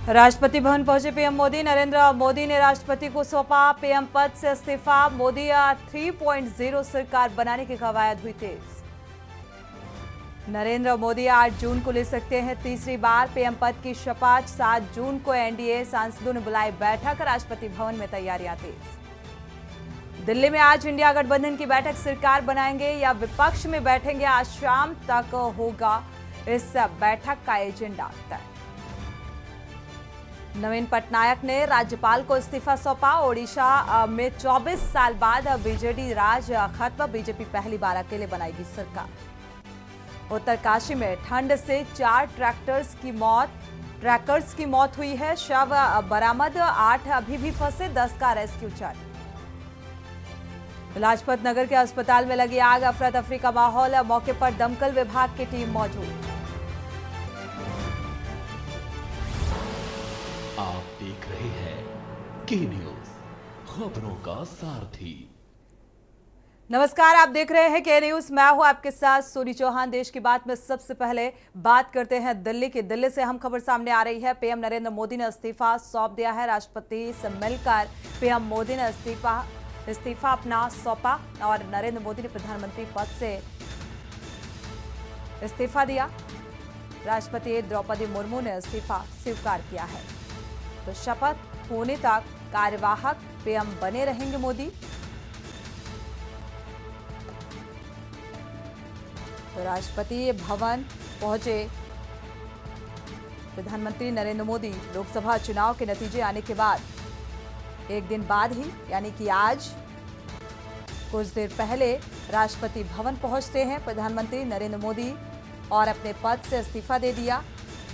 राष्ट्रपति भवन पहुंचे पीएम मोदी। नरेंद्र मोदी ने राष्ट्रपति को सौंपा पीएम पद से इस्तीफा। मोदी 3.0 सरकार बनाने की कवायद हुई तेज। नरेंद्र मोदी 8 जून को ले सकते हैं तीसरी बार पीएम पद की शपथ। 7 जून को एनडीए सांसदों ने बुलाई बैठक। राष्ट्रपति भवन में तैयारियां तेज। दिल्ली में आज इंडिया गठबंधन की बैठक। सरकार बनाएंगे या विपक्ष में बैठेंगे, आज शाम तक होगा इस बैठक का एजेंडा तय। नवीन पटनायक ने राज्यपाल को इस्तीफा सौंपा। ओडिशा में 24 साल बाद बीजेडी राज खत्म। बीजेपी पहली बार अकेले बनाएगी सरकार। उत्तरकाशी में ठंड से 4 ट्रैकर्स की मौत हुई है। शव बरामद, 8 अभी भी फंसे, 10 का रेस्क्यू जारी। लाजपत नगर के अस्पताल में लगी आग, अफरा तफरी का माहौल। मौके पर दमकल विभाग की टीम मौजूद। आप देख रहे हैं के न्यूज, खबरों का सारथी। नमस्कार, आप देख रहे हैं के न्यूज। मैं हूं आपके साथ सोनी चौहान। देश की बात में सबसे पहले बात करते हैं दिल्ली की। दिल्ली से अहम खबर सामने आ रही है। पीएम नरेंद्र मोदी ने इस्तीफा सौंप दिया है। राष्ट्रपति से मिलकर पीएम मोदी ने इस्तीफा अपना सौंपा और नरेंद्र मोदी ने प्रधानमंत्री पद से इस्तीफा दिया। राष्ट्रपति द्रौपदी मुर्मू ने इस्तीफा स्वीकार किया है। तो शपथ होने तक कार्यवाहक पीएम बने रहेंगे मोदी। तो राष्ट्रपति भवन पहुंचे प्रधानमंत्री नरेंद्र मोदी। लोकसभा चुनाव के नतीजे आने के बाद एक दिन बाद ही, यानी कि आज कुछ देर पहले राष्ट्रपति भवन पहुंचते हैं प्रधानमंत्री नरेंद्र मोदी और अपने पद से इस्तीफा दे दिया।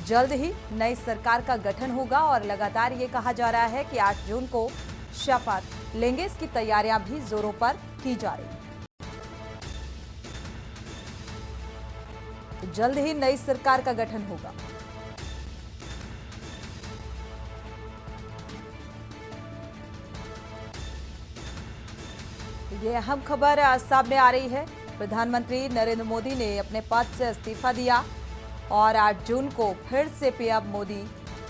जल्द ही नई सरकार का गठन होगा और लगातार ये कहा जा रहा है कि 8 जून को शपथ लेंगे। इसकी तैयारियां भी जोरों पर की जा रही हैं। तो जल्द ही नई सरकार का गठन होगा। ये अहम खबर सामने आ रही है। प्रधानमंत्री नरेंद्र मोदी ने अपने पद से इस्तीफा दिया और 8 जून को फिर से पीएम मोदी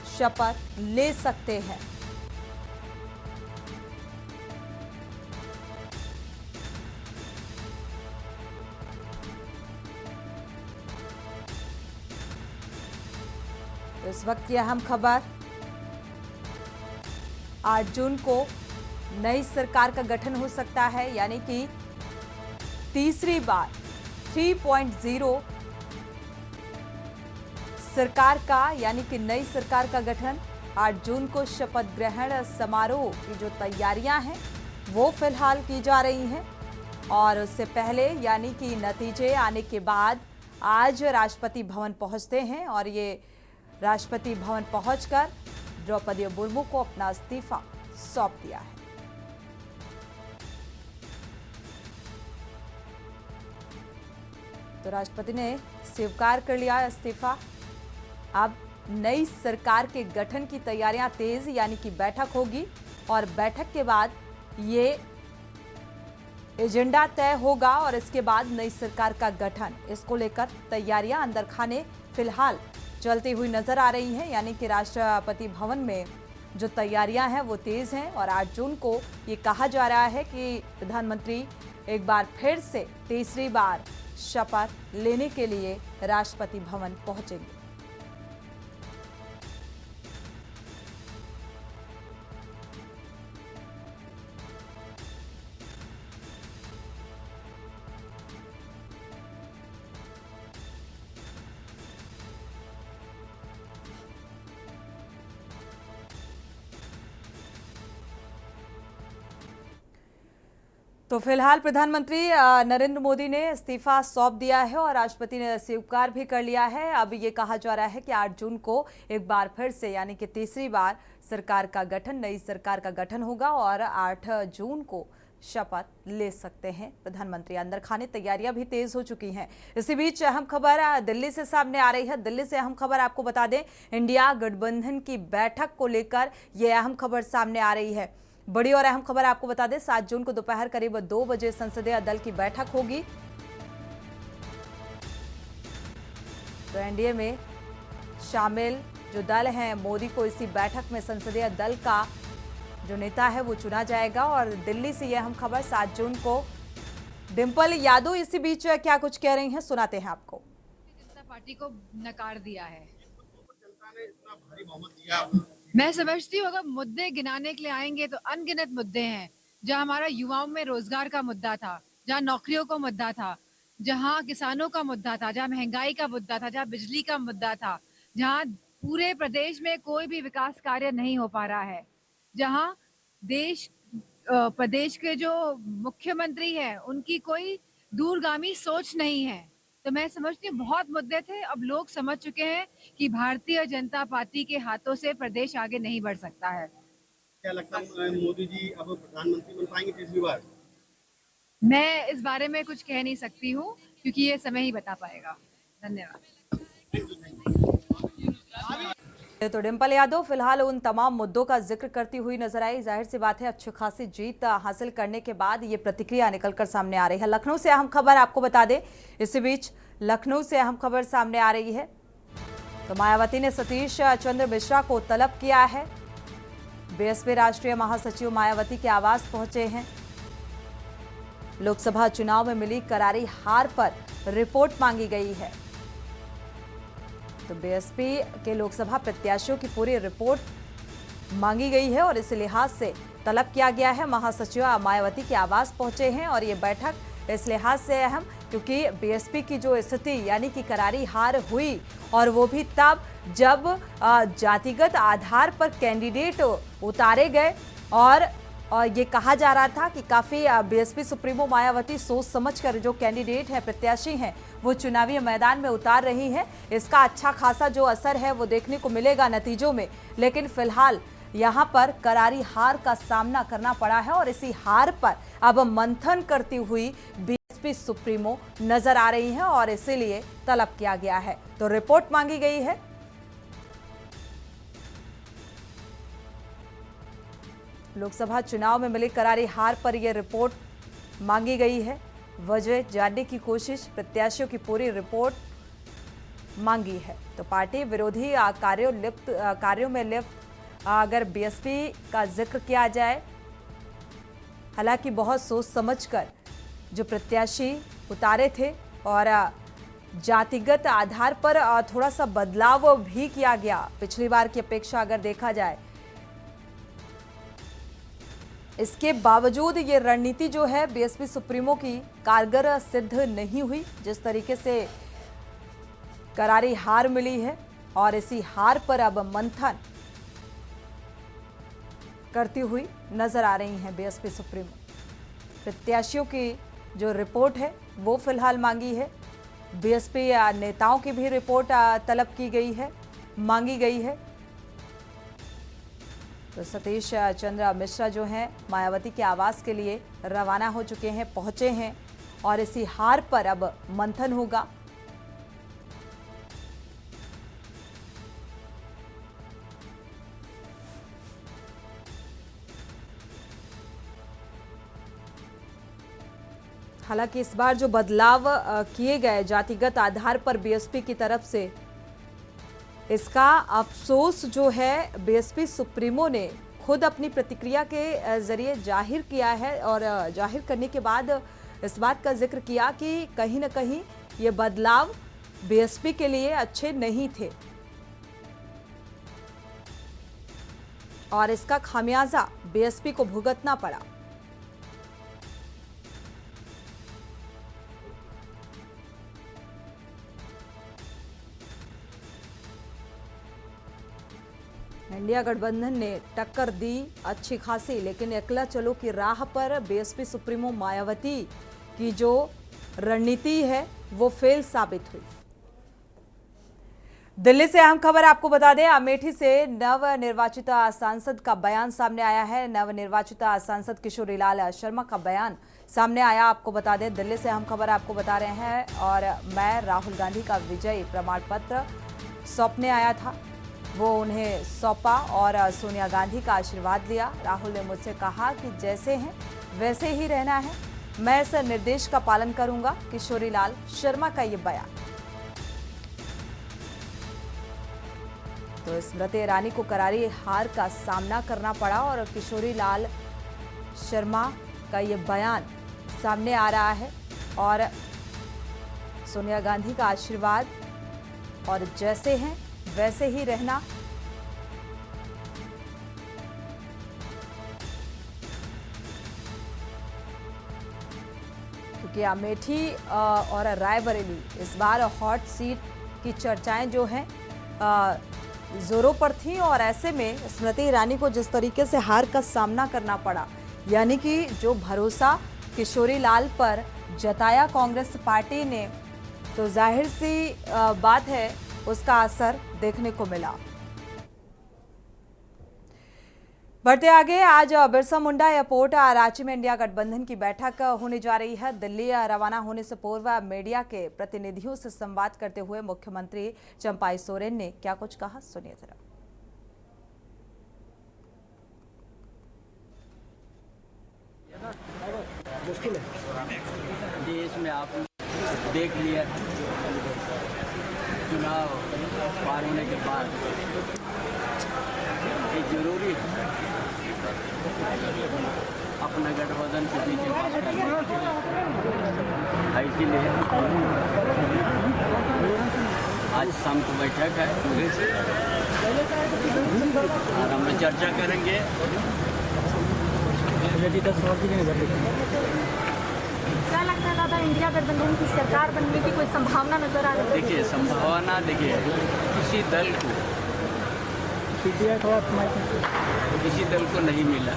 शपथ ले सकते हैं। इस वक्त की अहम खबर, 8 जून को नई सरकार का गठन हो सकता है, यानी कि तीसरी बार 3.0 सरकार का, यानी कि नई सरकार का गठन। 8 जून को शपथ ग्रहण समारोह की जो तैयारियां हैं वो फिलहाल की जा रही हैं और उससे पहले, यानी कि नतीजे आने के बाद आज राष्ट्रपति भवन पहुंचते हैं और ये राष्ट्रपति भवन पहुंचकर द्रौपदी मुर्मू को अपना इस्तीफा सौंप दिया है। तो राष्ट्रपति ने स्वीकार कर लिया इस्तीफा। अब नई सरकार के गठन की तैयारियां तेज, यानी कि बैठक होगी और बैठक के बाद ये एजेंडा तय होगा और इसके बाद नई सरकार का गठन। इसको लेकर तैयारियां अंदर खाने फिलहाल चलती हुई नजर आ रही हैं, यानी कि राष्ट्रपति भवन में जो तैयारियां हैं वो तेज हैं और 8 जून को ये कहा जा रहा है कि प्रधानमंत्री एक बार फिर से तीसरी बार शपथ लेने के लिए राष्ट्रपति भवन पहुंचेंगे। तो फिलहाल प्रधानमंत्री नरेंद्र मोदी ने इस्तीफा सौंप दिया है और राष्ट्रपति ने स्वीकार भी कर लिया है। अब ये कहा जा रहा है कि 8 जून को एक बार फिर से, यानी कि तीसरी बार सरकार का गठन, नई सरकार का गठन होगा और 8 जून को शपथ ले सकते हैं प्रधानमंत्री। अंदर खाने तैयारियां भी तेज हो चुकी हैं। इसी बीच अहम खबर दिल्ली से सामने आ रही है। दिल्ली से अहम खबर आपको बता दें, इंडिया गठबंधन की बैठक को लेकर यह अहम खबर सामने आ रही है। बड़ी और अहम खबर आपको बता दें, 7 जून को दोपहर करीब 2 बजे संसदीय दल की बैठक होगी। तो एनडीए में शामिल जो दल हैं मोदी को इसी बैठक में संसदीय दल का जो नेता है वो चुना जाएगा। और दिल्ली से यह अहम खबर 7 जून को डिंपल यादव इसी बीच क्या कुछ कह रही हैं, सुनाते हैं आपको। जनता पार्टी को नकार दिया है। मैं समझती हूँ अगर मुद्दे गिनाने के लिए आएंगे तो अनगिनत मुद्दे हैं। जहाँ हमारा युवाओं में रोजगार का मुद्दा था, जहाँ नौकरियों का मुद्दा था, जहाँ किसानों का मुद्दा था, जहाँ महंगाई का मुद्दा था, जहाँ बिजली का मुद्दा था, जहाँ पूरे प्रदेश में कोई भी विकास कार्य नहीं हो पा रहा है, जहाँ प्रदेश के जो मुख्यमंत्री है उनकी कोई दूरगामी सोच नहीं है। तो मैं समझती हूँ बहुत मुद्दे थे। अब लोग समझ चुके हैं कि भारतीय जनता पार्टी के हाथों से प्रदेश आगे नहीं बढ़ सकता है। क्या लगता है मोदी जी अब प्रधानमंत्री बन पाएंगे तीसरी बार? मैं इस बारे में कुछ कह नहीं सकती हूँ क्योंकि ये समय ही बता पाएगा। धन्यवाद। तो डिंपल यादव फिलहाल उन तमाम मुद्दों का जिक्र करती हुई नजर आई। जाहिर सी बात है अच्छी खासी जीत हासिल करने के बाद ये प्रतिक्रिया निकलकर सामने आ रही है। लखनऊ से अहम खबर आपको बता दें, इसी बीच लखनऊ से अहम खबर सामने आ रही है। तो मायावती ने सतीश चंद्र मिश्रा को तलब किया है। बीएसपी राष्ट्रीय महासचिव मायावती के आवास पहुंचे हैं। लोकसभा चुनाव में मिली करारी हार पर रिपोर्ट मांगी गई है। तो बीएसपी के लोकसभा प्रत्याशियों की पूरी रिपोर्ट मांगी गई है और इस लिहाज से तलब किया गया है। महासचिव मायावती के आवास पहुंचे हैं और ये बैठक इस लिहाज से अहम क्योंकि बीएसपी की जो स्थिति यानी कि करारी हार हुई और वो भी तब जब जातिगत आधार पर कैंडिडेट उतारे गए और ये कहा जा रहा था कि काफ़ी बीएसपी सुप्रीमो मायावती सोच समझकर जो कैंडिडेट है, प्रत्याशी हैं, वो चुनावी मैदान में उतार रही हैं। इसका अच्छा खासा जो असर है वो देखने को मिलेगा नतीजों में। लेकिन फिलहाल यहाँ पर करारी हार का सामना करना पड़ा है और इसी हार पर अब मंथन करती हुई बीएसपी सुप्रीमो नजर आ रही हैं और इसीलिए तलब किया गया है। तो रिपोर्ट मांगी गई है। लोकसभा चुनाव में मिली करारी हार पर यह रिपोर्ट मांगी गई है। वजह जानने की कोशिश, प्रत्याशियों की पूरी रिपोर्ट मांगी है। तो पार्टी विरोधी कार्यों में लिप्त अगर बीएसपी का जिक्र किया जाए, हालांकि बहुत सोच समझकर जो प्रत्याशी उतारे थे और जातिगत आधार पर थोड़ा सा बदलाव भी किया गया पिछली बार की अपेक्षा अगर देखा जाए। इसके बावजूद ये रणनीति जो है बीएसपी सुप्रीमो की कारगर सिद्ध नहीं हुई। जिस तरीके से करारी हार मिली है और इसी हार पर अब मंथन करती हुई नजर आ रही हैं बीएसपी सुप्रीमो। प्रत्याशियों की जो रिपोर्ट है वो फिलहाल मांगी है। बीएसपी नेताओं की भी रिपोर्ट तलब की गई है, मांगी गई है। तो सतीश चंद्र मिश्रा जो हैं मायावती के आवास के लिए रवाना हो चुके हैं, पहुंचे हैं और इसी हार पर अब मंथन होगा। हालांकि इस बार जो बदलाव किए गए जातिगत आधार पर बीएसपी की तरफ से, इसका अफसोस जो है बीएसपी सुप्रीमो ने खुद अपनी प्रतिक्रिया के जरिए जाहिर किया है और जाहिर करने के बाद इस बात का जिक्र किया कि कहीं ना कहीं ये बदलाव बीएसपी के लिए अच्छे नहीं थे और इसका खामियाजा बीएसपी को भुगतना पड़ा। इंडिया गठबंधन ने टक्कर दी अच्छी खासी, लेकिन अकेला चलो की राह पर बीएसपी सुप्रीमो मायावती की जो रणनीति है वो फेल साबित हुई। दिल्ली से अहम खबर आपको बता दें, अमेठी से नवनिर्वाचित सांसद का बयान सामने आया है। नवनिर्वाचित सांसद किशोरीलाल शर्मा का बयान सामने आया, आपको बता दें। दिल्ली से अहम खबर आपको बता रहे हैं और मैं राहुल गांधी का विजयी प्रमाण पत्र सौंपने आया था, वो उन्हें सौंपा और सोनिया गांधी का आशीर्वाद लिया। राहुल ने मुझसे कहा कि जैसे हैं वैसे ही रहना है, मैं इस निर्देश का पालन करूंगा। किशोरीलाल शर्मा का ये बयान। तो स्मृति ईरानी को करारी हार का सामना करना पड़ा और किशोरी लाल शर्मा का ये बयान सामने आ रहा है और सोनिया गांधी का आशीर्वाद और जैसे हैं वैसे ही रहना। क्योंकि अमेठी और रायबरेली इस बार हॉट सीट की चर्चाएं जो हैं जोरों पर थी और ऐसे में स्मृति ईरानी को जिस तरीके से हार का सामना करना पड़ा, यानी कि जो भरोसा किशोरी लाल पर जताया कांग्रेस पार्टी ने, तो जाहिर सी बात है उसका असर देखने को मिला। बढ़ते आगे, आज बिरसा मुंडा एयरपोर्ट रांची में इंडिया गठबंधन की बैठक होने जा रही है। दिल्ली रवाना होने से पूर्व मीडिया के प्रतिनिधियों से संवाद करते हुए मुख्यमंत्री चंपाई सोरेन ने क्या कुछ कहा, सुनिए जरा। मुश्किल है देश में, आप देख लिया चुनाव पार होने के बाद ये जरूरी है अपना गठबंधन के पीछे इसीलिए आज शाम को बैठक है और हम चर्चा करेंगे। क्या लगता है दादा, इंडिया गठबंधन की सरकार बनने की कोई संभावना नजर आ रही है? देखिए संभावना, देखिए किसी दल को नहीं मिला,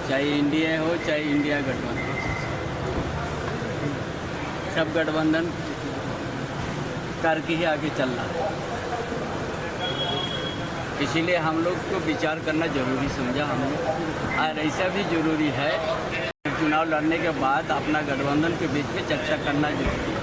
चाहे इंडिया हो चाहे इंडिया गठबंधन, सब गठबंधन करके ही आगे चलना है। इसीलिए हम लोग को विचार करना जरूरी समझा हमने, और ऐसा भी जरूरी है चुनाव लड़ने के बाद अपना गठबंधन के बीच में चर्चा करना जरूरी है।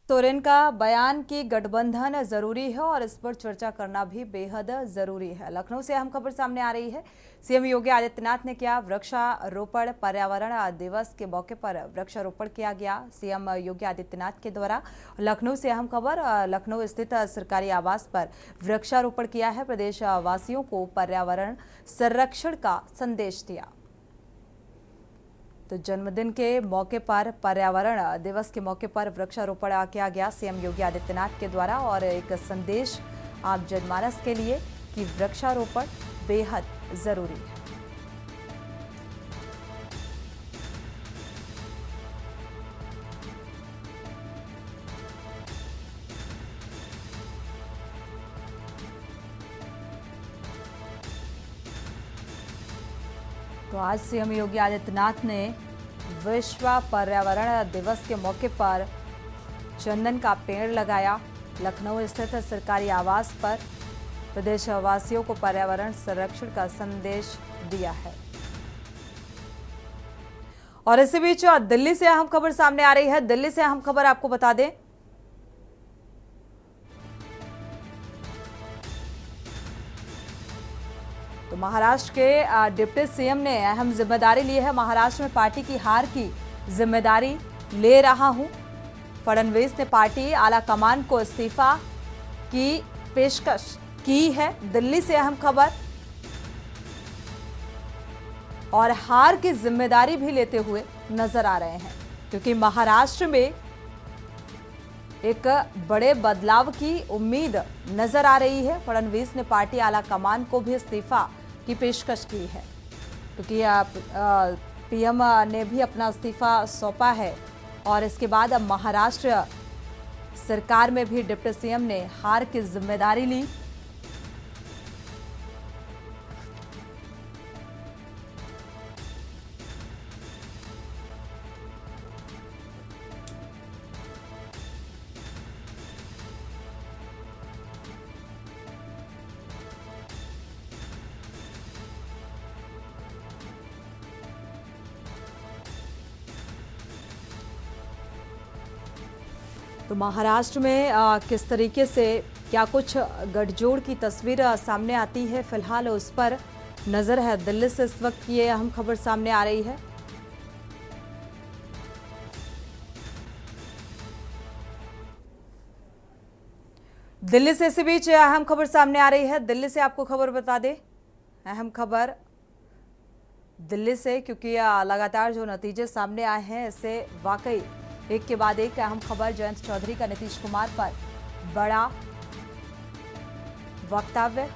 सोरेन का बयान कि गठबंधन जरूरी है और इस पर चर्चा करना भी बेहद जरूरी है। लखनऊ से अहम खबर सामने आ रही है। सीएम योगी आदित्यनाथ ने किया वृक्षारोपण। पर्यावरण दिवस के मौके पर वृक्षारोपण किया गया सीएम योगी आदित्यनाथ के द्वारा। लखनऊ से अहम खबर, लखनऊ स्थित सरकारी आवास पर वृक्षारोपण किया है। प्रदेश वासियों को पर्यावरण संरक्षण का संदेश दिया। तो जन्मदिन के मौके पर, पर्यावरण दिवस के मौके पर वृक्षारोपण किया गया सीएम योगी आदित्यनाथ के द्वारा और एक संदेश आम जनमानस के लिए कि वृक्षारोपण बेहद जरूरी है। तो आज सीएम योगी आदित्यनाथ ने विश्व पर्यावरण दिवस के मौके पर चंदन का पेड़ लगाया। लखनऊ स्थित सरकारी आवास पर प्रदेशवासियों को पर्यावरण संरक्षण का संदेश दिया है। और इसी बीच दिल्ली से अहम खबर सामने आ रही है। दिल्ली से अहम खबर आपको बता दें, तो महाराष्ट्र के डिप्टी सीएम ने अहम जिम्मेदारी ली है। महाराष्ट्र में पार्टी की हार की जिम्मेदारी ले रहा हूं। फडणवीस ने पार्टी आला कमान को इस्तीफा की पेशकश की है। दिल्ली से अहम खबर, और हार की जिम्मेदारी भी लेते हुए नजर आ रहे हैं, क्योंकि महाराष्ट्र में एक बड़े बदलाव की उम्मीद नजर आ रही है। फडणवीस ने पार्टी आला कमान को भी इस्तीफा की पेशकश की है, क्योंकि पीएम ने भी अपना इस्तीफा सौंपा है और इसके बाद अब महाराष्ट्र सरकार में भी डिप्टी सीएम ने हार की जिम्मेदारी ली। तो महाराष्ट्र में किस तरीके से क्या कुछ गठजोड़ की तस्वीर सामने आती है, फिलहाल उस पर नजर है। दिल्ली से इस वक्त ये अहम खबर सामने आ रही है। दिल्ली से इसी बीच अहम खबर सामने आ रही है। दिल्ली से आपको खबर बता दें, अहम खबर दिल्ली से, क्योंकि लगातार जो नतीजे सामने आए हैं इससे वाकई एक के बाद एक अहम खबर। जयंत चौधरी का नीतीश कुमार पर बड़ा वक्तव्य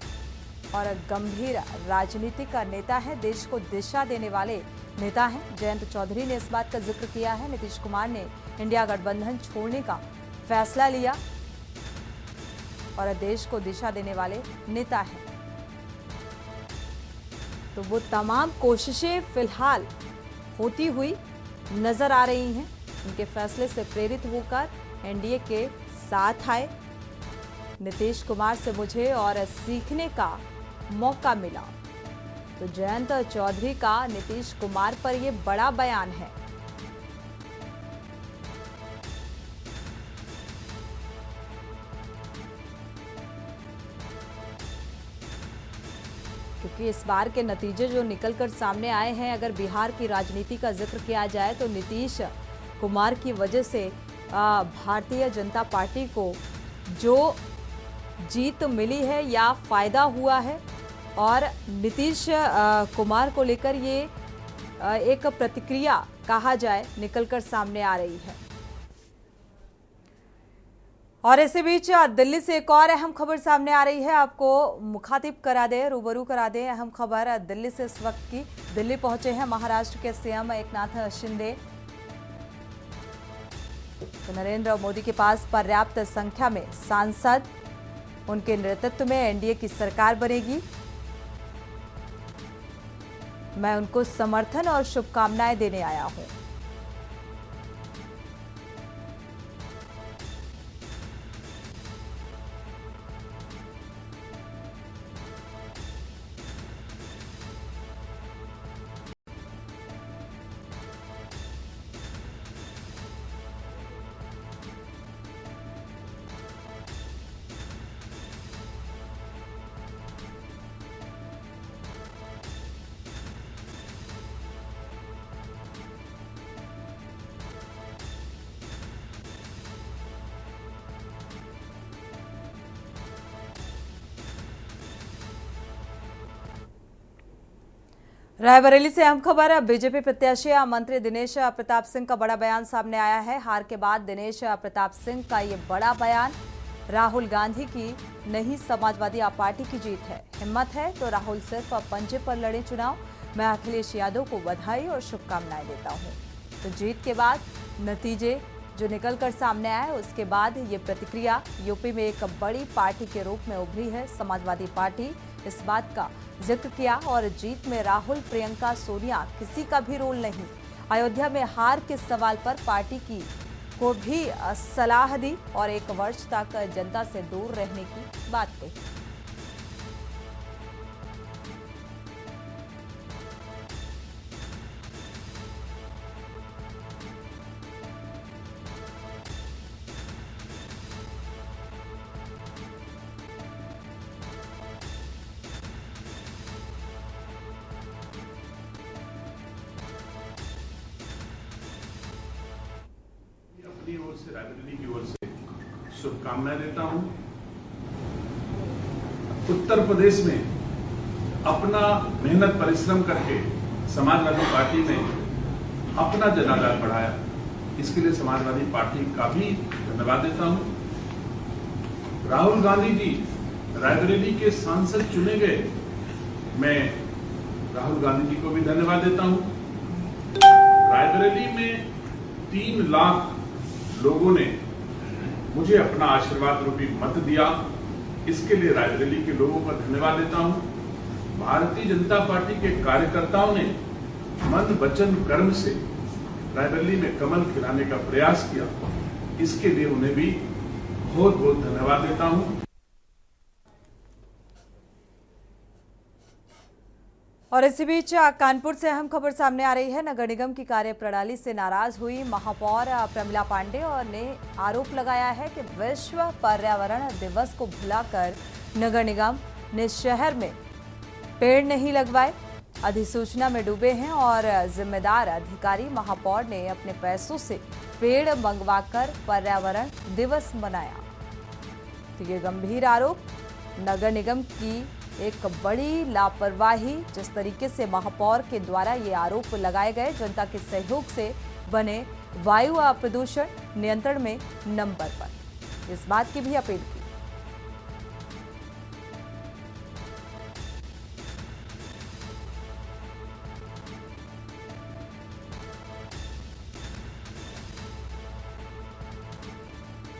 और गंभीर राजनीतिक नेता है, देश को दिशा देने वाले नेता हैं। जयंत चौधरी ने इस बात का जिक्र किया है, नीतीश कुमार ने इंडिया गठबंधन छोड़ने का फैसला लिया और देश को दिशा देने वाले नेता हैं। तो वो तमाम कोशिशें फिलहाल होती हुई नजर आ रही हैं। उनके फैसले से प्रेरित होकर एनडीए के साथ आए नीतीश कुमार से मुझे और सीखने का मौका मिला। तो जयंत चौधरी का नीतीश कुमार पर यह बड़ा बयान है। क्योंकि इस बार के नतीजे जो निकलकर सामने आए हैं, अगर बिहार की राजनीति का जिक्र किया जाए तो नीतीश कुमार की वजह से भारतीय जनता पार्टी को जो जीत मिली है या फायदा हुआ है, और नीतीश कुमार को लेकर ये एक प्रतिक्रिया कहा जाए निकलकर सामने आ रही है। और इसी बीच दिल्ली से एक और अहम खबर सामने आ रही है, आपको मुखातिब करा दे, रूबरू करा दे। अहम खबर दिल्ली से इस वक्त की। दिल्ली पहुंचे हैं महाराष्ट्र के सीएम एकनाथ शिंदे। तो नरेंद्र मोदी के पास पर्याप्त संख्या में सांसद, उनके नेतृत्व में एनडीए की सरकार बनेगी। मैं उनको समर्थन और शुभकामनाएं देने आया हूं। रायबरेली से अहम खबर, बीजेपी प्रत्याशी मंत्री दिनेश प्रताप सिंह का बड़ा बयान सामने आया है। हार के बाद दिनेश प्रताप सिंह का ये बड़ा बयान, राहुल गांधी की नहीं समाजवादी पार्टी की जीत है। हिम्मत है तो राहुल सिर्फ पंजे पर लड़े चुनाव। मैं अखिलेश यादव को बधाई और शुभकामनाएं देता हूं। तो जीत के बाद नतीजे जो निकलकर सामने आए, उसके बाद ये प्रतिक्रिया यूपी में एक बड़ी पार्टी के रूप में उभरी है समाजवादी पार्टी। इस बात का जिक्र किया और जीत में राहुल, प्रियंका, सोनिया किसी का भी रोल नहीं। अयोध्या में हार के सवाल पर पार्टी को भी सलाह दी और 1 वर्ष तक जनता से दूर रहने की बात कही। अपनी ओर से, रायबरेली की ओर से शुभकामनाएं देता हूं। उत्तर प्रदेश में अपना मेहनत परिश्रम करके समाजवादी पार्टी ने अपना जनाधार बढ़ाया, इसके लिए समाजवादी पार्टी का भी धन्यवाद देता हूं। राहुल गांधी जी रायबरेली के सांसद चुने गए, मैं राहुल गांधी जी को भी धन्यवाद देता हूं। रायबरेली में 3 लाख लोगों ने मुझे अपना आशीर्वाद रूपी मत दिया, इसके लिए रायबरेली के लोगों का धन्यवाद देता हूं। भारतीय जनता पार्टी के कार्यकर्ताओं ने मन वचन कर्म से रायबरेली में कमल खिलाने का प्रयास किया, इसके लिए उन्हें भी बहुत बहुत धन्यवाद देता हूं। और इसी बीच कानपुर से अहम खबर सामने आ रही है। नगर निगम की कार्यप्रणाली से नाराज हुई महापौर प्रमिला पांडे और ने आरोप लगाया है कि विश्व पर्यावरण दिवस को भुलाकर नगर निगम ने शहर में पेड़ नहीं लगवाए, अधिसूचना में डूबे हैं और जिम्मेदार अधिकारी महापौर ने अपने पैसों से पेड़ मंगवाकर पर्यावरण दिवस मनाया। तो ये गंभीर आरोप, नगर निगम की एक बड़ी लापरवाही। जिस तरीके से महापौर के द्वारा ये आरोप लगाए गए, जनता के सहयोग से बने वायु प्रदूषण नियंत्रण में नंबर पर, इस बात की भी अपील की।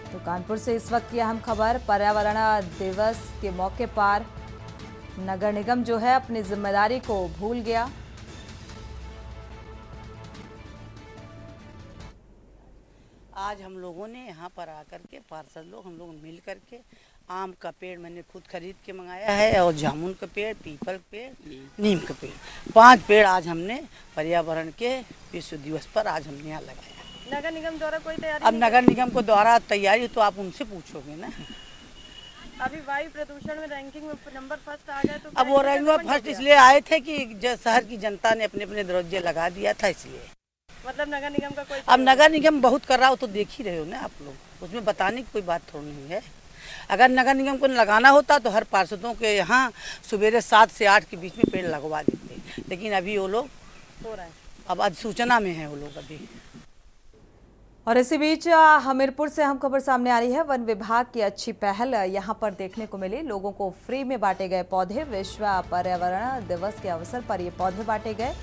तो कानपुर से इस वक्त की अहम खबर, पर्यावरण दिवस के मौके पर नगर निगम जो है अपनी जिम्मेदारी को भूल गया। आज हम लोगों ने यहाँ पर आकर के पार्षद लोग हम लोग मिल करके आम का पेड़ मैंने खुद खरीद के मंगाया है और जामुन का पेड़, पीपल पेड़, नीम का पेड़, 5 पेड़ आज हमने पर्यावरण के विश्व दिवस पर आज हमने यहाँ लगाया। नगर निगम द्वारा कोई तैयारी? अब नगर निगम को द्वारा तैयारी तो आप उनसे पूछोगे ना। अभी वायु प्रदूषण में रैंकिंग में नंबर फर्स्ट आ गए तो अब वो रैंक में फर्स्ट इसलिए आए थे कि शहर की जनता ने अपने अपने दरवाजे लगा दिया था, इसलिए। मतलब नगर निगम का कोई? अब नगर निगम बहुत कर रहा हो तो देख ही रहे हो ना आप लोग, उसमें बताने की कोई बात थोड़ी नहीं है। अगर नगर निगम को लगाना होता तो हर पार्षदों के यहाँ सवेरे 7 से 8 के बीच में पेड़ लगवा देते, लेकिन अभी वो लोग हो रहा है, अब अधिसूचना में है वो लोग अभी। और इसी बीच हमीरपुर से हम खबर सामने आ रही है। वन विभाग की अच्छी पहल यहां पर देखने को मिली। लोगों को फ्री में बांटे गए पौधे। विश्व पर्यावरण दिवस के अवसर पर ये पौधे बांटे गए।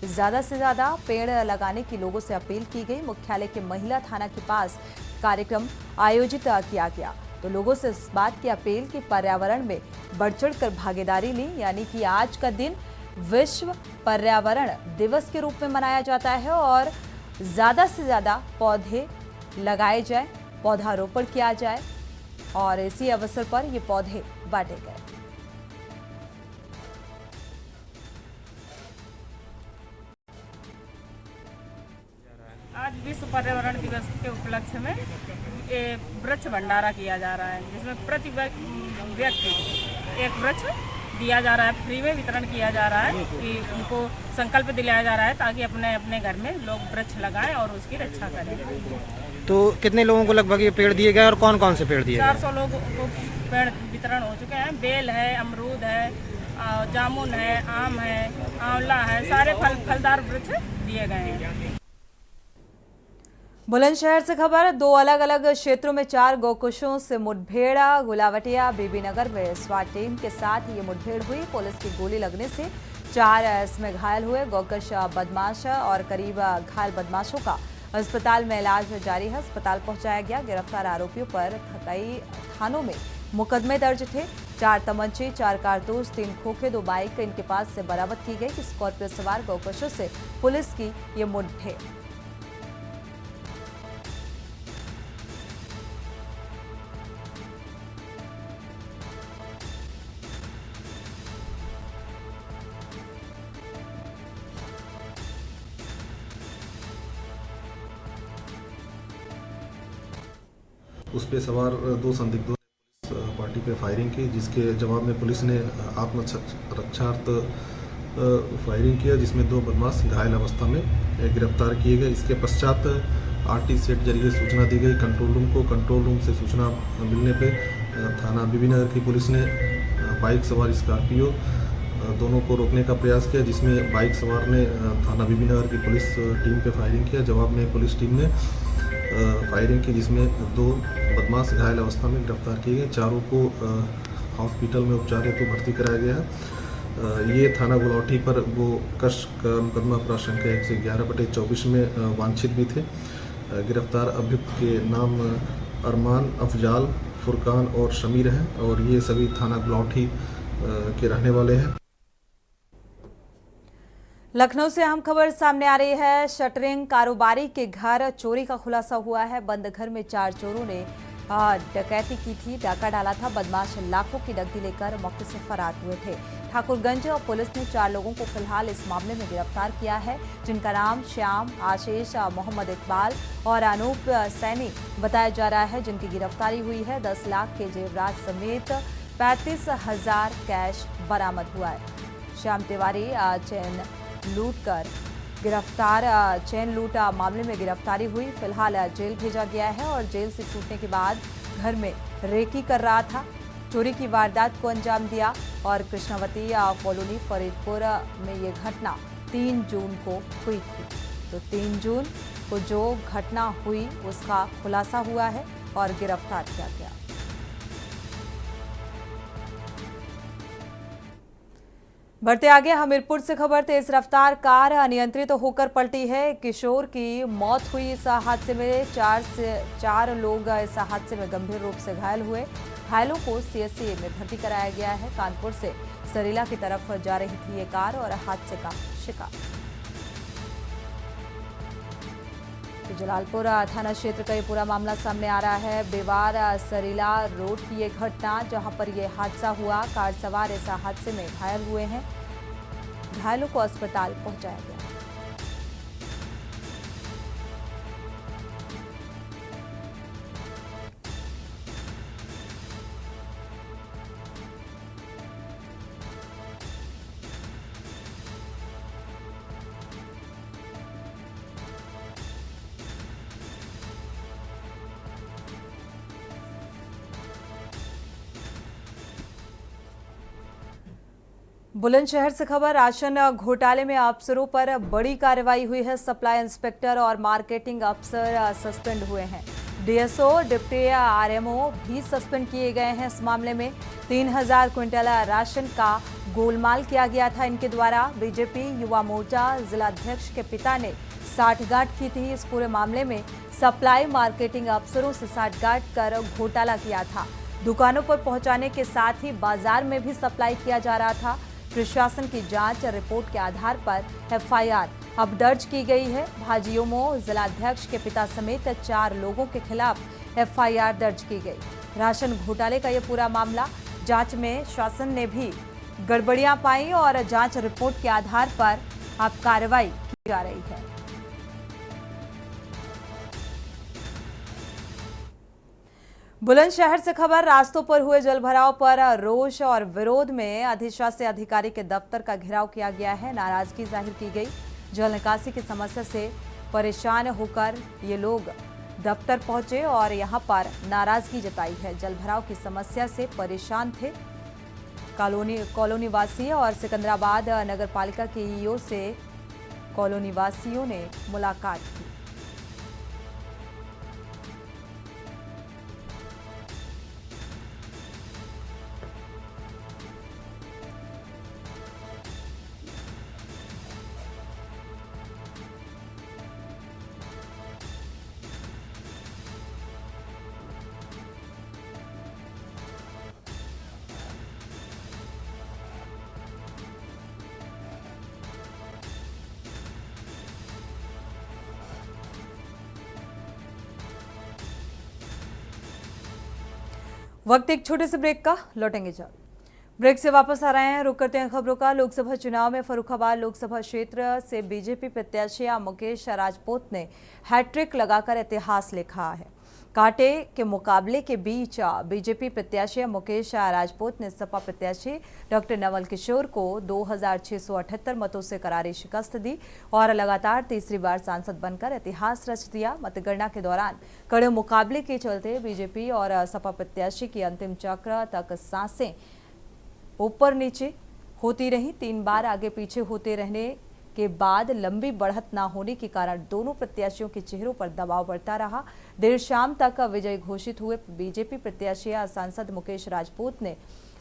ज्यादा से ज्यादा पेड़ लगाने की लोगों से अपील की गई। मुख्यालय के महिला थाना के पास कार्यक्रम आयोजित किया गया, तो लोगों से इस बात की अपील कि पर्यावरण में बढ़ चढ़ कर भागीदारी ली, यानी कि आज का दिन विश्व पर्यावरण दिवस के रूप में मनाया जाता है और ज़्यादा से ज़्यादा पौधे लगाए जाए, पौधारोपण किया जाए और इसी अवसर पर ये पौधे बांटे गए। आज विश्व पर्यावरण दिवस के उपलक्ष्य में वृक्ष भंडारा किया जा रहा है, जिसमें प्रति व्यक्ति एक वृक्ष दिया जा रहा है, फ्री में वितरण किया जा रहा है कि उनको संकल्प दिलाया जा रहा है ताकि अपने अपने घर में लोग वृक्ष लगाएं और उसकी रक्षा करें। तो कितने लोगों को लगभग ये पेड़ दिए गए और कौन कौन से पेड़ दिए गए? 400 लोगों को पेड़ वितरण हो चुके हैं। बेल है, अमरूद है, जामुन है, आम है, आंवला है, सारे फलदार वृक्ष दिए गए हैं। बुलंदशहर से खबर, 2 अलग अलग क्षेत्रों में 4 गौकुशों से मुठभेड़। गुलावटिया बीबीनगर में स्वाट टीम के साथ ये मुठभेड़ हुई। पुलिस की गोली लगने से 4 इसमें घायल हुए। गौकुश बदमाश और करीब घायल बदमाशों का अस्पताल में इलाज जारी है। अस्पताल पहुंचाया गया। गिरफ्तार आरोपियों पर कई थानों में मुकदमे दर्ज थे। 4 तमंचे, 4 कारतूस, 3 खोखे, 2 बाइक इनके पास से बरामद की गई। स्कॉर्पियो सवार गौकुशों से पुलिस की ये मुठभेड़। उस पे सवार 2 संदिग्धों ने पुलिस पार्टी पे फायरिंग की, जिसके जवाब में पुलिस ने आत्मरक्षार्थ फायरिंग किया, जिसमें 2 बदमाश घायल अवस्था में गिरफ्तार किए गए। इसके पश्चात आरटी सेट जरिए सूचना दी गई कंट्रोल रूम को। कंट्रोल रूम से सूचना मिलने पे थाना बीबीनगर की पुलिस ने बाइक सवार स्कॉर्पियो दोनों को रोकने का प्रयास किया, जिसमें बाइक सवार ने थाना बीबीनगर की पुलिस टीम पे फायरिंग किया। जवाब में पुलिस टीम ने फायरिंग की, जिसमें 2 बदमाश घायल अवस्था में गिरफ्तार किए गए। 4 को हॉस्पिटल में उपचार हेतु भर्ती कराया गया है। ये थाना गुलावटी पर वो कश का मुकदमा अपराध संख्या 111/24 में वांछित भी थे। गिरफ्तार अभियुक्त के नाम अरमान, अफजाल, फुरकान और शमीर हैं और ये सभी थाना गुलावटी के रहने वाले हैं। लखनऊ से अहम खबर सामने आ रही है। शटरिंग कारोबारी के घर चोरी का खुलासा हुआ है। बंद घर में 4 चोरों ने डकैती की थी, डाका डाला था। बदमाश लाखों की नकदी लेकर मौके से फरार हुए थे। ठाकुरगंज पुलिस ने 4 लोगों को फिलहाल इस मामले में गिरफ्तार किया है, जिनका नाम श्याम, आशीष, मोहम्मद इकबाल और अनूप सैनी बताया जा रहा है, जिनकी गिरफ्तारी हुई है। 10 लाख के जेवरात समेत 35,000 कैश बरामद हुआ है। श्याम तिवारी चैन लूटकर गिरफ्तार चेन लूट मामले में गिरफ्तारी हुई। फिलहाल जेल भेजा गया है और जेल से छूटने के बाद घर में रेकी कर रहा था। चोरी की वारदात को अंजाम दिया और कृष्णावती कॉलोनी फरीदपुर में ये घटना 3 जून को हुई थी। तो 3 जून को जो घटना हुई उसका खुलासा हुआ है और गिरफ्तार किया गया। बढ़ते आगे, हमीरपुर से खबर। तेज रफ्तार कार अनियंत्रित होकर पलटी है। किशोर की मौत हुई इस हादसे में। 4 लोग इस हादसे में गंभीर रूप से घायल हुए। घायलों को सीएससी में भर्ती कराया गया है। कानपुर से सरीला की तरफ जा रही थी ये कार और हादसे का शिकार। तो जलालपुर थाना क्षेत्र का ये पूरा मामला सामने आ रहा है। बेवार सरीला रोड की ये घटना, जहां पर ये हादसा हुआ। कार सवार इस हादसे में घायल हुए हैं। घायलों को अस्पताल पहुंचाया गया। बुलंदशहर से खबर। राशन घोटाले में अफसरों पर बड़ी कार्रवाई हुई है। सप्लाई इंस्पेक्टर और मार्केटिंग अफसर सस्पेंड हुए हैं। डीएसओ, डिप्टी आरएमओ भी सस्पेंड किए गए हैं। इस मामले में 3000 क्विंटल राशन का गोलमाल किया गया था इनके द्वारा। बीजेपी युवा मोर्चा जिलाध्यक्ष के पिता ने साठगांठ की थी। इस पूरे मामले में सप्लाई मार्केटिंग अफसरों से साठगांठ कर घोटाला किया था। दुकानों पर पहुंचाने के साथ ही बाजार में भी सप्लाई किया जा रहा था। प्रशासन की जांच रिपोर्ट के आधार पर एफआईआर अब दर्ज की गई है। भाजियोमो जिलाध्यक्ष के पिता समेत 4 लोगों के खिलाफ एफआईआर दर्ज की गई। राशन घोटाले का यह पूरा मामला, जांच में शासन ने भी गड़बड़ियां पाई और जांच रिपोर्ट के आधार पर अब कार्रवाई की जा रही है। बुलंदशहर से खबर। रास्तों पर हुए जलभराव पर रोष और विरोध में अधिशासी अधिकारी के दफ्तर का घेराव किया गया है। नाराजगी जाहिर की गई। जल निकासी की समस्या से परेशान होकर ये लोग दफ्तर पहुंचे और यहां पर नाराजगी जताई है। जलभराव की समस्या से परेशान थे कॉलोनी वासी और सिकंदराबाद नगर पालिका के ईओ से कॉलोनी वासियों ने मुलाकात की। वक्त एक छोटे से ब्रेक का, लौटेंगे जल्द। ब्रेक से वापस आ रहे हैं, रुक करते हैं खबरों का। लोकसभा चुनाव में फर्रुखाबाद लोकसभा क्षेत्र से बीजेपी प्रत्याशी मुकेश राजपूत ने हैट्रिक लगाकर इतिहास लिखा है। कांटे के मुकाबले के बीच बीजेपी प्रत्याशी मुकेश राजपूत ने सपा प्रत्याशी डॉक्टर नवल किशोर को 2678 मतों से करारी शिकस्त दी और लगातार तीसरी बार सांसद बनकर इतिहास रच दिया। मतगणना के दौरान कड़े मुकाबले के चलते बीजेपी और सपा प्रत्याशी की अंतिम चक्र तक सांसें ऊपर नीचे होती रही। 3 बार आगे पीछे होते रहने के बाद लंबी बढ़त न होने के कारण दोनों प्रत्याशियों के चेहरों पर दबाव बढ़ता रहा। देर शाम तक विजयी घोषित हुए बीजेपी प्रत्याशी सांसद मुकेश राजपूत ने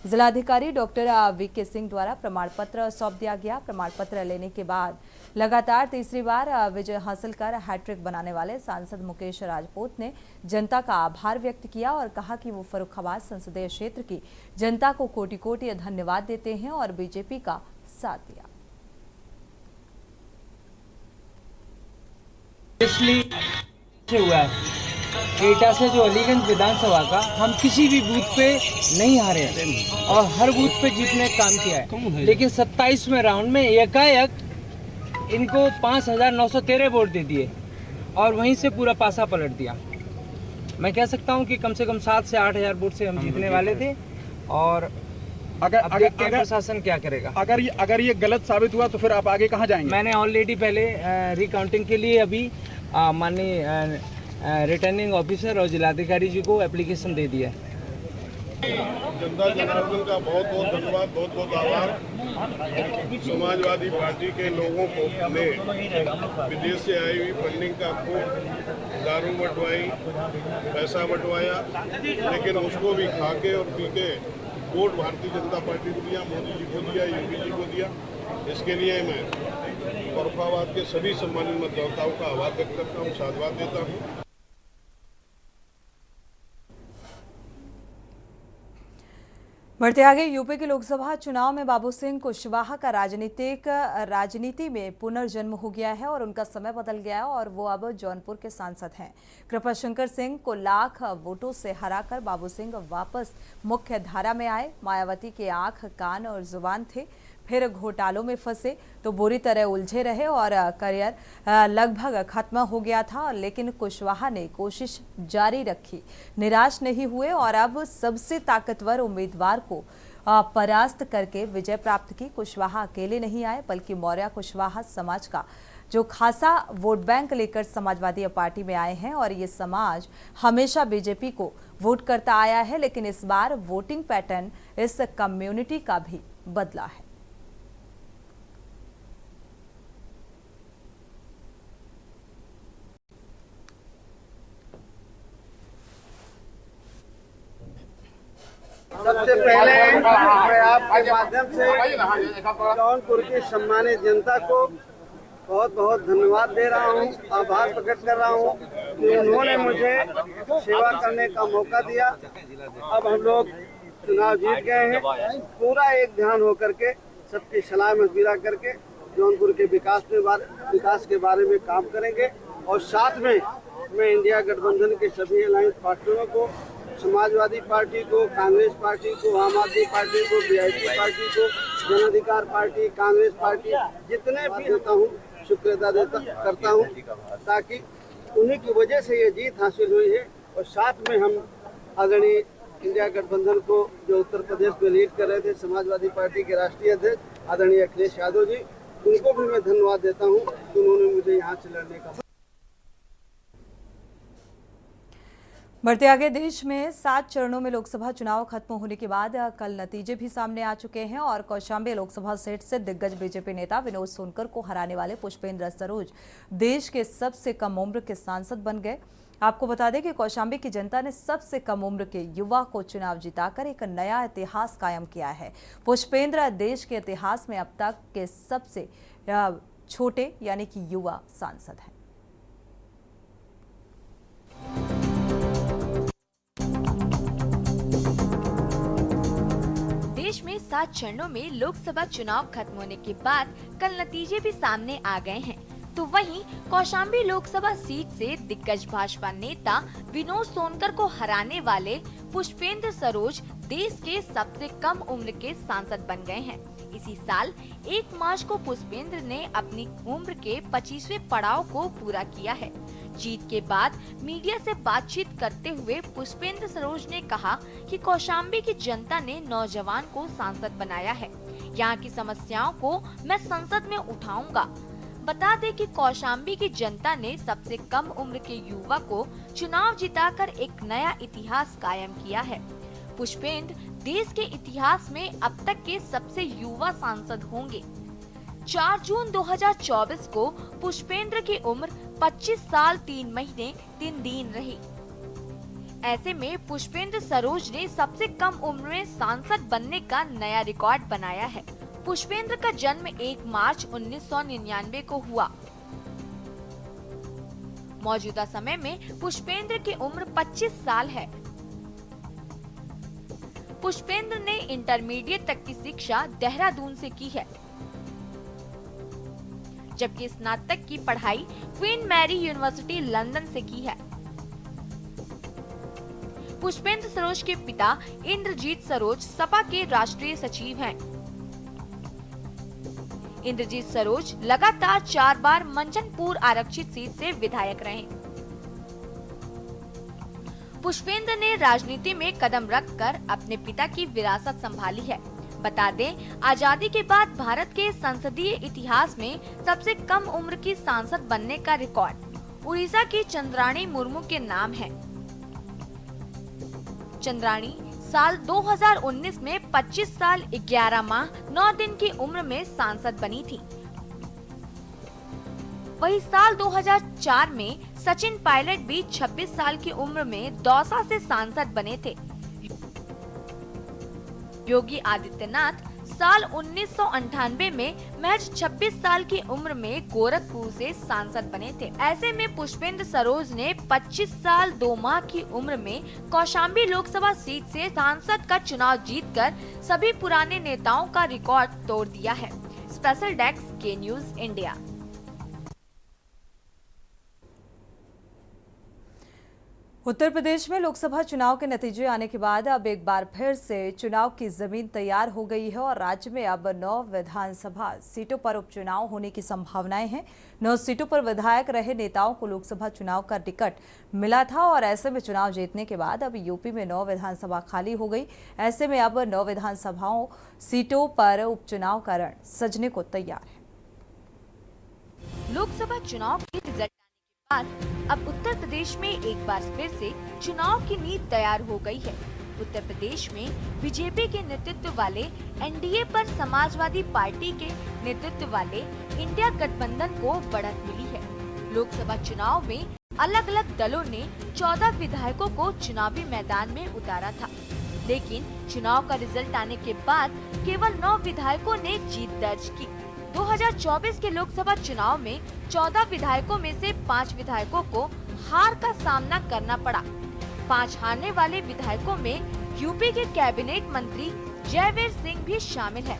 जिलाधिकारी डॉक्टर वीके सिंह द्वारा प्रमाण पत्र सौंप दिया गया। प्रमाण पत्र लेने के बाद लगातार तीसरी बार विजय हासिल कर हैट्रिक बनाने वाले सांसद मुकेश राजपूत ने जनता का आभार व्यक्त किया और कहा कि वो फर्रुखाबाद संसदीय क्षेत्र की जनता को कोटि कोटि धन्यवाद देते हैं और बीजेपी का साथ दिया। हुआ है एटा से जो अलीगंज विधानसभा का हम किसी भी बूथ पे नहीं हारे हैं और हर बूथ पे जीतने का काम किया है, लेकिन 27वें राउंड में एकाएक इनको 5913 वोट दे दिए और वहीं से पूरा पासा पलट दिया। मैं कह सकता हूं कि कम से कम 7 से 8 हज़ार वोट से हम जीतने वाले थे और अब देखते हैं प्रशासन क्या करेगा। अगर ये गलत साबित हुआ तो फिर आप आगे कहाँ जाएंगे? मैंने ऑलरेडी पहले रिकाउंटिंग के लिए अभी माननीय रिटर्निंग ऑफिसर और जिलाधिकारी जी को एप्लीकेशन दे दिया है। जनता जनार्दन का बहुत बहुत धन्यवाद, बहुत बहुत आभार। समाजवादी पार्टी के लोगों को ने विदेश से आई हुई फंडिंग का खूब दारू बंटवाई, पैसा बंटवाया, लेकिन उसको भी खा के और पी के वोट भारतीय जनता पार्टी को दिया, मोदी जी को दिया, योगी जी को दिया। इसके लिए मैं फर्रुखाबाद के सभी सम्मानित मतदाताओं का आभार व्यक्त करता हूँ, साधुवाद देता हूँ। बढ़ते आगे, यूपी के लोकसभा चुनाव में बाबू सिंह कुशवाहा का राजनीति में पुनर्जन्म हो गया है और उनका समय बदल गया है और वो अब जौनपुर के सांसद हैं। कृपाशंकर सिंह को लाख वोटों से हराकर बाबू सिंह वापस मुख्य धारा में आए। मायावती के आंख, कान और जुबान थे, फिर घोटालों में फंसे तो बुरी तरह उलझे रहे और करियर लगभग खत्म हो गया था, लेकिन कुशवाहा ने कोशिश जारी रखी, निराश नहीं हुए और अब सबसे ताकतवर उम्मीदवार को परास्त करके विजय प्राप्त की। कुशवाहा अकेले नहीं आए, बल्कि मौर्य कुशवाहा समाज का जो खासा वोट बैंक लेकर समाजवादी पार्टी में आए हैं और ये समाज हमेशा बीजेपी को वोट करता आया है, लेकिन इस बार वोटिंग पैटर्न इस कम्युनिटी का भी बदला है। सबसे पहले मैं आपके माध्यम से जौनपुर की सम्मानित जनता को बहुत बहुत धन्यवाद दे रहा हूँ, आभार प्रकट कर रहा हूँ कि उन्होंने मुझे सेवा करने का मौका दिया। अब हम लोग चुनाव जीत गए हैं, पूरा एक ध्यान होकर के सबकी सलाह मशविरा करके जौनपुर के विकास के बारे में काम करेंगे और साथ में मैं इंडिया गठबंधन के सभी अलायंस पार्टियों को, समाजवादी पार्टी को, कांग्रेस पार्टी को, आम आदमी पार्टी को, बीआईपी पार्टी को, जन अधिकार पार्टी, कांग्रेस पार्टी, जितने भी होता हूँ शुक्रिया करता हूँ, ताकि उन्हीं की वजह से ये जीत हासिल हुई है। और साथ में हम आदरणीय इंडिया गठबंधन को जो उत्तर प्रदेश में लीड कर रहे थे, समाजवादी पार्टी के राष्ट्रीय अध्यक्ष आदरणीय अखिलेश यादव जी, उनको भी मैं धन्यवाद देता हूँ कि उन्होंने मुझे यहाँ से लड़ने का। बढ़ते आगे, देश में 7 चरणों में लोकसभा चुनाव खत्म होने के बाद कल नतीजे भी सामने आ चुके हैं और कौशाम्बी लोकसभा सीट से दिग्गज बीजेपी नेता विनोद सोनकर को हराने वाले पुष्पेंद्र सरोज देश के सबसे कम उम्र के सांसद बन गए। आपको बता दें कि कौशाम्बी की जनता ने सबसे कम उम्र के युवा को चुनाव जिताकर एक नया इतिहास कायम किया है। पुष्पेंद्र देश के इतिहास में अब तक के सबसे छोटे यानी कि युवा सांसद हैं। देश में 7 चरणों में लोकसभा चुनाव खत्म होने के बाद कल नतीजे भी सामने आ गए हैं। तो वहीं कौशाम्बी लोकसभा सीट से दिग्गज भाजपा नेता विनोद सोनकर को हराने वाले पुष्पेंद्र सरोज देश के सबसे कम उम्र के सांसद बन गए हैं। इसी साल 1 मार्च को पुष्पेंद्र ने अपनी उम्र के 25वें पड़ाव को पूरा किया है। जीत के बाद मीडिया से बातचीत करते हुए पुष्पेंद्र सरोज ने कहा कि कौशाम्बी की जनता ने नौजवान को सांसद बनाया है। यहाँ की समस्याओं को मैं संसद में उठाऊंगा। बता दें कि कौशाम्बी की जनता ने सबसे कम उम्र के युवा को चुनाव जिताकर एक नया इतिहास कायम किया है। पुष्पेंद्र देश के इतिहास में अब तक के सबसे युवा सांसद होंगे। 4 जून 2024 को पुष्पेंद्र की उम्र 25 साल 3 महीने 3 दिन रही। ऐसे में पुष्पेंद्र सरोज ने सबसे कम उम्र में सांसद बनने का नया रिकॉर्ड बनाया है। पुष्पेंद्र का जन्म 1 मार्च 1999 को हुआ। मौजूदा समय में पुष्पेंद्र की उम्र 25 साल है। पुष्पेंद्र ने इंटरमीडिएट तक की शिक्षा देहरादून से की है, जबकि स्नातक की पढ़ाई क्वीन मैरी यूनिवर्सिटी लंदन से की है। पुष्पेंद्र सरोज के पिता इंद्रजीत सरोज सपा के राष्ट्रीय सचिव हैं। इंद्रजीत सरोज लगातार 4 बार मंचनपुर आरक्षित सीट से विधायक रहे। पुष्पेंद्र ने राजनीति में कदम रखकर अपने पिता की विरासत संभाली है। बता दें, आजादी के बाद भारत के संसदीय इतिहास में सबसे कम उम्र की सांसद बनने का रिकॉर्ड उड़ीसा की चंद्राणी मुर्मू के नाम है। चंद्राणी साल 2019 में 25 साल 11 माह 9 दिन की उम्र में सांसद बनी थी। वही साल 2004 में सचिन पायलट भी 26 साल की उम्र में दौसा से सांसद बने थे। योगी आदित्यनाथ साल 1998 में महज 26 साल की उम्र में गोरखपुर से सांसद बने थे। ऐसे में पुष्पेंद्र सरोज ने 25 साल 2 माह की उम्र में कौशाम्बी लोकसभा सीट से सांसद का चुनाव जीतकर सभी पुराने नेताओं का रिकॉर्ड तोड़ दिया है। स्पेशल डेस्क के न्यूज इंडिया। उत्तर प्रदेश में लोकसभा चुनाव के नतीजे आने के बाद अब एक बार फिर से चुनाव की जमीन तैयार हो गई है और राज्य में अब 9 विधानसभा सीटों पर उपचुनाव होने की संभावनाएं हैं। 9 सीटों पर विधायक रहे नेताओं को लोकसभा चुनाव का टिकट मिला था और ऐसे में चुनाव जीतने के बाद अब यूपी में 9 विधानसभा खाली हो गई। ऐसे में अब 9 विधानसभाओं सीटों पर उपचुनाव का रण सजने को तैयार है। लोकसभा चुनाव के रिजल्ट आने के बाद अब उत्तर प्रदेश में एक बार फिर से चुनाव की नींव तैयार हो गई है। उत्तर प्रदेश में बीजेपी के नेतृत्व वाले एनडीए पर समाजवादी पार्टी के नेतृत्व वाले इंडिया गठबंधन को बढ़त मिली है। लोकसभा चुनाव में अलग अलग दलों ने 14 विधायकों को चुनावी मैदान में उतारा था, लेकिन चुनाव का रिजल्ट आने के बाद केवल 9 विधायकों ने जीत दर्ज की। 2024 के लोकसभा चुनाव में 14 विधायकों में से 5 विधायकों को हार का सामना करना पड़ा। 5 हारने वाले विधायकों में यूपी के कैबिनेट मंत्री जयवीर सिंह भी शामिल है।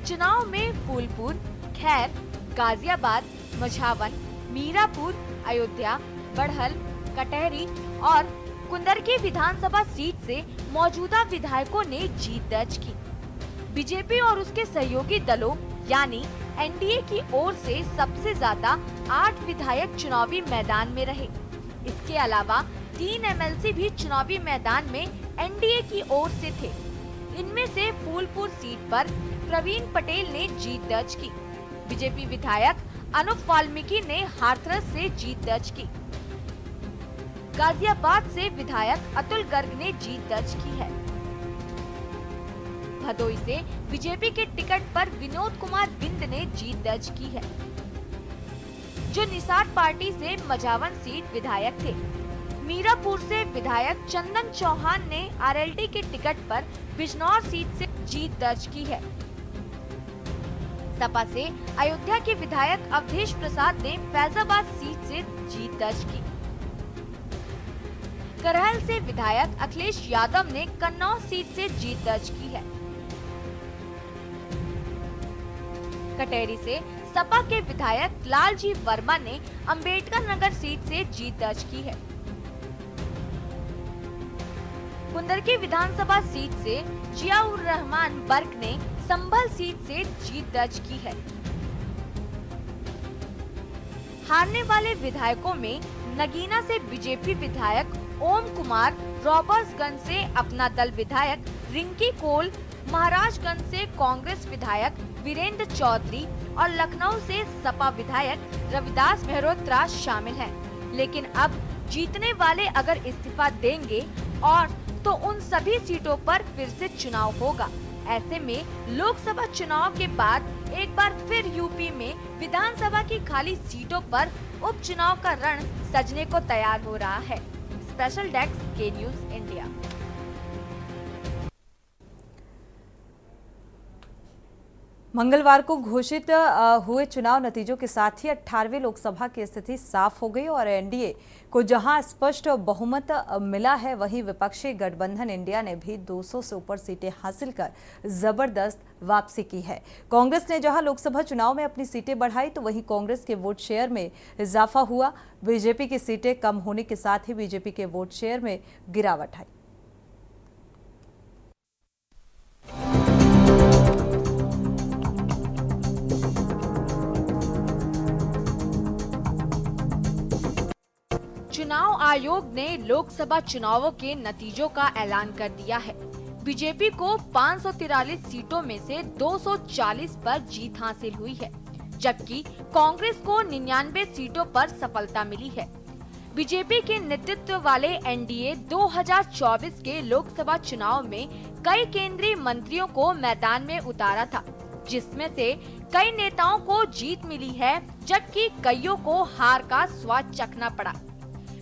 चुनाव में फूलपुर, खैर, गाजियाबाद, मझावन, मीरापुर, अयोध्या, बढ़ल, कटहरी और कुंदरकी विधानसभा सीट से मौजूदा विधायकों ने जीत दर्ज की। बीजेपी और उसके सहयोगी दलों यानी एनडीए की ओर से सबसे ज्यादा 8 विधायक चुनावी मैदान में रहे। इसके अलावा 3 एमएलसी भी चुनावी मैदान में एनडीए की ओर से थे। इनमें से फूलपुर सीट पर प्रवीण पटेल ने जीत दर्ज की। बीजेपी विधायक अनुप वाल्मीकि ने हाथरस से जीत दर्ज की। गाजियाबाद से विधायक अतुल गर्ग ने जीत दर्ज की है। भदोई से बीजेपी के टिकट पर विनोद कुमार बिंद ने जीत दर्ज की है, जो निषाद पार्टी से मझावन सीट विधायक थे। मीरापुर से विधायक चंदन चौहान ने आरएलडी के टिकट पर बिजनौर सीट से जीत दर्ज की है। सपा से अयोध्या के विधायक अवधेश प्रसाद ने फैजाबाद सीट से जीत दर्ज की। करहल से विधायक अखिलेश यादव ने कन्नौज सीट से जीत दर्ज की है। कटेरी से सपा के विधायक लालजी वर्मा ने अंबेडकर नगर सीट से जीत दर्ज की है। कुंदरकी विधानसभा सीट से जियाउर रहमान बर्क ने संभल सीट से जीत दर्ज की है। हारने वाले विधायकों में नगीना से बीजेपी विधायक ओम कुमार, रॉबर्ट्सगंज से अपना दल विधायक रिंकी कोल, महाराजगंज से कांग्रेस विधायक वीरेंद्र चौधरी और लखनऊ से सपा विधायक रविदास मेहरोत्रा शामिल हैं। लेकिन अब जीतने वाले अगर इस्तीफा देंगे और तो उन सभी सीटों पर फिर से चुनाव होगा। ऐसे में लोकसभा चुनाव के बाद एक बार फिर यूपी में विधानसभा की खाली सीटों पर उपचुनाव का रण सजने को तैयार हो रहा है। स्पेशल डेस्क के न्यूज इंडिया। मंगलवार को घोषित हुए चुनाव नतीजों के साथ ही 18वीं लोकसभा की स्थिति साफ हो गई और एनडीए को जहां स्पष्ट बहुमत मिला है, वहीं विपक्षी गठबंधन इंडिया ने भी 200 से ऊपर सीटें हासिल कर जबरदस्त वापसी की है। कांग्रेस ने जहां लोकसभा चुनाव में अपनी सीटें बढ़ाई, तो वहीं कांग्रेस के वोट शेयर में इजाफा हुआ। बीजेपी की सीटें कम होने के साथ ही बीजेपी के वोट शेयर में गिरावट आई। चुनाव आयोग ने लोकसभा चुनावों के नतीजों का ऐलान कर दिया है। बीजेपी को 543 सीटों में से 240 पर जीत हासिल हुई है, जबकि कांग्रेस को 99 सीटों पर सफलता मिली है। बीजेपी के नेतृत्व वाले एनडीए 2024 के लोकसभा चुनाव में कई केंद्रीय मंत्रियों को मैदान में उतारा था, जिसमें से कई नेताओं को जीत मिली है, जबकि कईयों को हार का स्वाद चखना पड़ा।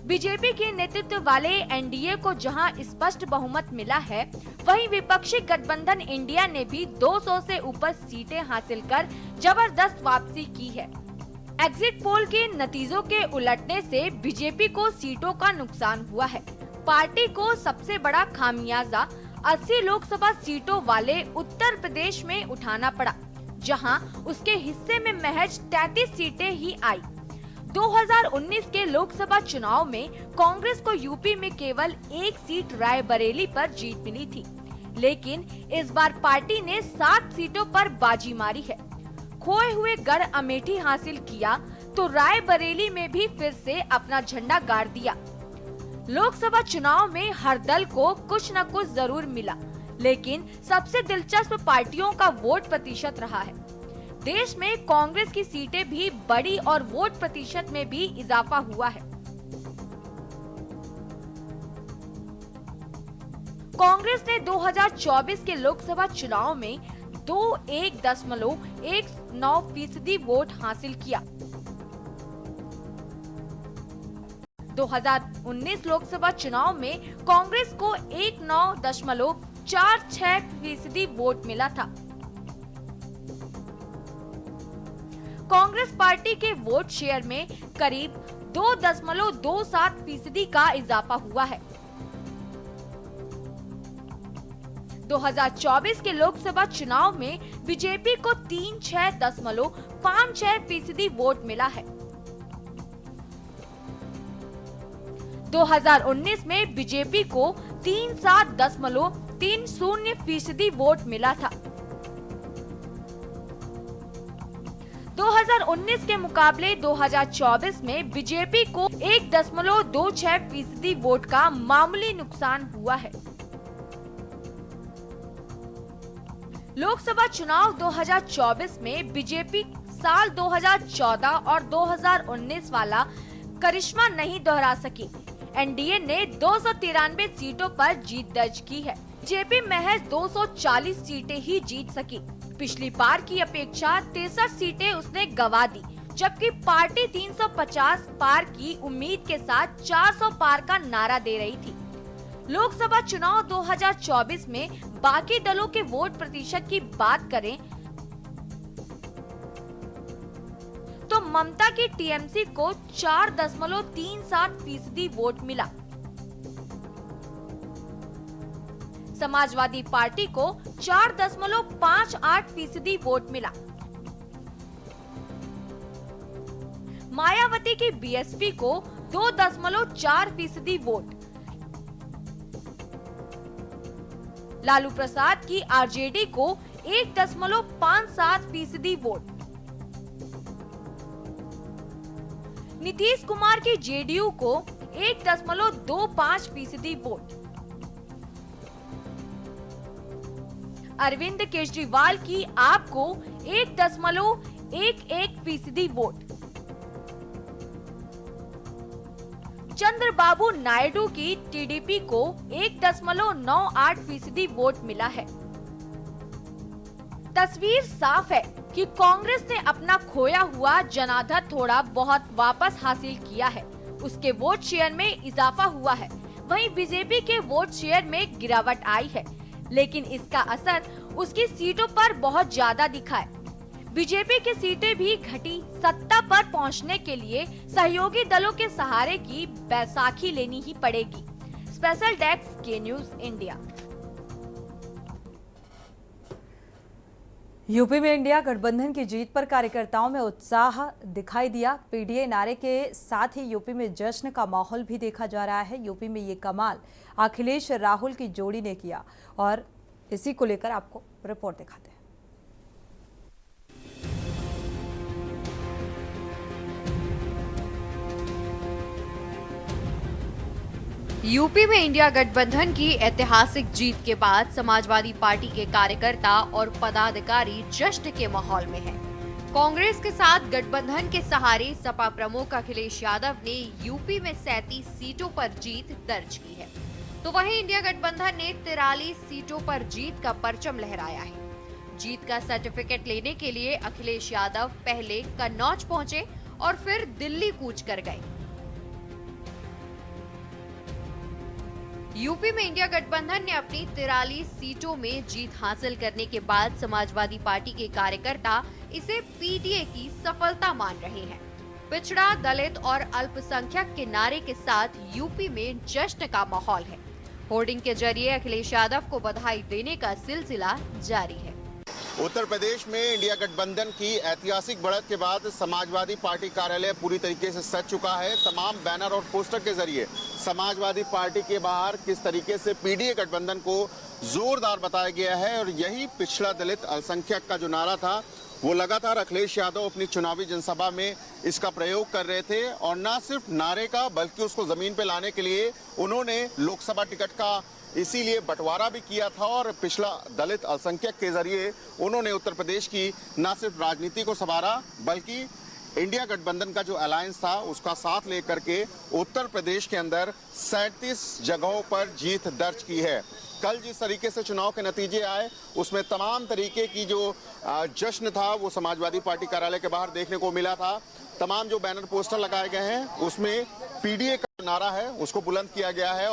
बीजेपी के नेतृत्व वाले एनडीए को जहां स्पष्ट बहुमत मिला है, वहीं विपक्षी गठबंधन इंडिया ने भी 200 से ऊपर सीटें हासिल कर जबरदस्त वापसी की है। एग्जिट पोल के नतीजों के उलटने से बीजेपी को सीटों का नुकसान हुआ है। पार्टी को सबसे बड़ा खामियाजा 80 लोकसभा सीटों वाले उत्तर प्रदेश में उठाना पड़ा, जहां उसके हिस्से में महज 33 सीटें ही आई। 2019 के लोकसभा चुनाव में कांग्रेस को यूपी में केवल एक सीट रायबरेली पर जीत मिली थी, लेकिन इस बार पार्टी ने 7 सीटों पर बाजी मारी है। खोए हुए गढ़ अमेठी हासिल किया तो रायबरेली में भी फिर से अपना झंडा गाड़ दिया। लोकसभा चुनाव में हर दल को कुछ न कुछ जरूर मिला, लेकिन सबसे दिलचस्प पार्टियों का वोट प्रतिशत रहा है। देश में कांग्रेस की सीटें भी बढ़ी और वोट प्रतिशत में भी इजाफा हुआ है। कांग्रेस ने 2024 के लोकसभा चुनाव में 1.19% वोट हासिल किया। 2019 लोकसभा चुनाव में कांग्रेस को 19.46% वोट मिला था। कांग्रेस पार्टी के वोट शेयर में करीब 2.27% का इजाफा हुआ है। 2024 के लोकसभा चुनाव में बीजेपी को 36.56% वोट मिला है। 2019 में बीजेपी को 37.30% वोट मिला था। 2019 के मुकाबले 2024 में बीजेपी को 1.26% वोट का मामूली नुकसान हुआ है। लोकसभा चुनाव 2024 में बीजेपी साल 2014 और 2019 वाला करिश्मा नहीं दोहरा सकी। एनडीए ने 293 सीटों पर जीत दर्ज की है। बीजेपी महज 240 सीटें ही जीत सकी। पिछली बार की अपेक्षा 63 सीटें उसने गंवा दी, जबकि पार्टी 350 पार की उम्मीद के साथ 400 पार का नारा दे रही थी। लोकसभा चुनाव 2024 में बाकी दलों के वोट प्रतिशत की बात करें तो ममता की टीएमसी को 4.37% वोट मिला। समाजवादी पार्टी को 4.58% वोट मिला। मायावती की बीएसपी को 2.4% वोट, लालू प्रसाद की आरजेडी को 1.57% वोट, नीतीश कुमार की जेडीयू को 1.25% वोट, अरविंद केजरीवाल की आप को 1.11% वोट, चंद्रबाबू नायडू की टीडीपी को 1.98% वोट मिला है। तस्वीर साफ है कि कांग्रेस ने अपना खोया हुआ जनाधार थोड़ा बहुत वापस हासिल किया है। उसके वोट शेयर में इजाफा हुआ है। वहीं बीजेपी के वोट शेयर में गिरावट आई है, लेकिन इसका असर उसकी सीटों पर बहुत ज्यादा दिखा है। बीजेपी की सीटें भी घटी। सत्ता पर पहुंचने के लिए सहयोगी दलों के सहारे की बैसाखी लेनी ही पड़ेगी। स्पेशल डेस्क के न्यूज इंडिया। यूपी में इंडिया गठबंधन की जीत पर कार्यकर्ताओं में उत्साह दिखाई दिया। पीडीए नारे के साथ ही यूपी में जश्न का माहौल भी देखा जा रहा है। यूपी में ये कमाल अखिलेश राहुल की जोड़ी ने किया और इसी को लेकर आपको रिपोर्ट दिखाते हैं। यूपी में इंडिया गठबंधन की ऐतिहासिक जीत के बाद समाजवादी पार्टी के कार्यकर्ता और पदाधिकारी जश्न के माहौल में हैं। कांग्रेस के साथ गठबंधन के सहारे सपा प्रमुख अखिलेश यादव ने यूपी में 37 सीटों पर जीत दर्ज की है, तो वहीं इंडिया गठबंधन ने 43 सीटों पर जीत का परचम लहराया है। जीत का सर्टिफिकेट लेने के लिए अखिलेश यादव पहले कन्नौज पहुंचे और फिर दिल्ली कूच कर गए। यूपी में इंडिया गठबंधन ने अपनी 43 सीटों में जीत हासिल करने के बाद समाजवादी पार्टी के कार्यकर्ता इसे पीडीए की सफलता मान रहे हैं। पिछड़ा, दलित और अल्पसंख्यक के नारे के साथ यूपी में जश्न का माहौल है। होर्डिंग के जरिए अखिलेश यादव को बधाई देने का सिलसिला जारी है। उत्तर प्रदेश में इंडिया गठबंधन की ऐतिहासिक बढ़त के बाद समाजवादी पार्टी कार्यालय पूरी तरीके से सज चुका है। तमाम बैनर और पोस्टर के जरिए समाजवादी पार्टी के बाहर किस तरीके से पीडीए गठबंधन को जोरदार बताया गया है और यही पिछड़ा, दलित, अल्पसंख्यक का जो नारा था वो लगातार अखिलेश यादव अपनी चुनावी जनसभा में इसका प्रयोग कर रहे थे। और न सिर्फ नारे का बल्कि उसको जमीन पे लाने के लिए उन्होंने लोकसभा टिकट का इसीलिए बंटवारा भी किया था और पिछड़ा, दलित, अल्पसंख्यक के जरिए उन्होंने उत्तर प्रदेश की न सिर्फ राजनीति को संवारा बल्कि इंडिया गठबंधन का जो अलायंस था उसका साथ लेकर के उत्तर प्रदेश के अंदर 37 जगहों पर जीत दर्ज की है। कल जिस तरीके से चुनाव के नतीजे आए उसमें तमाम तरीके की जो जश्न था वो समाजवादी पार्टी कार्यालय के बाहर देखने को मिला था। तमाम जो बैनर पोस्टर लगाए गए हैं उसमें पीडीए का नारा है उसको बुलंद किया गया है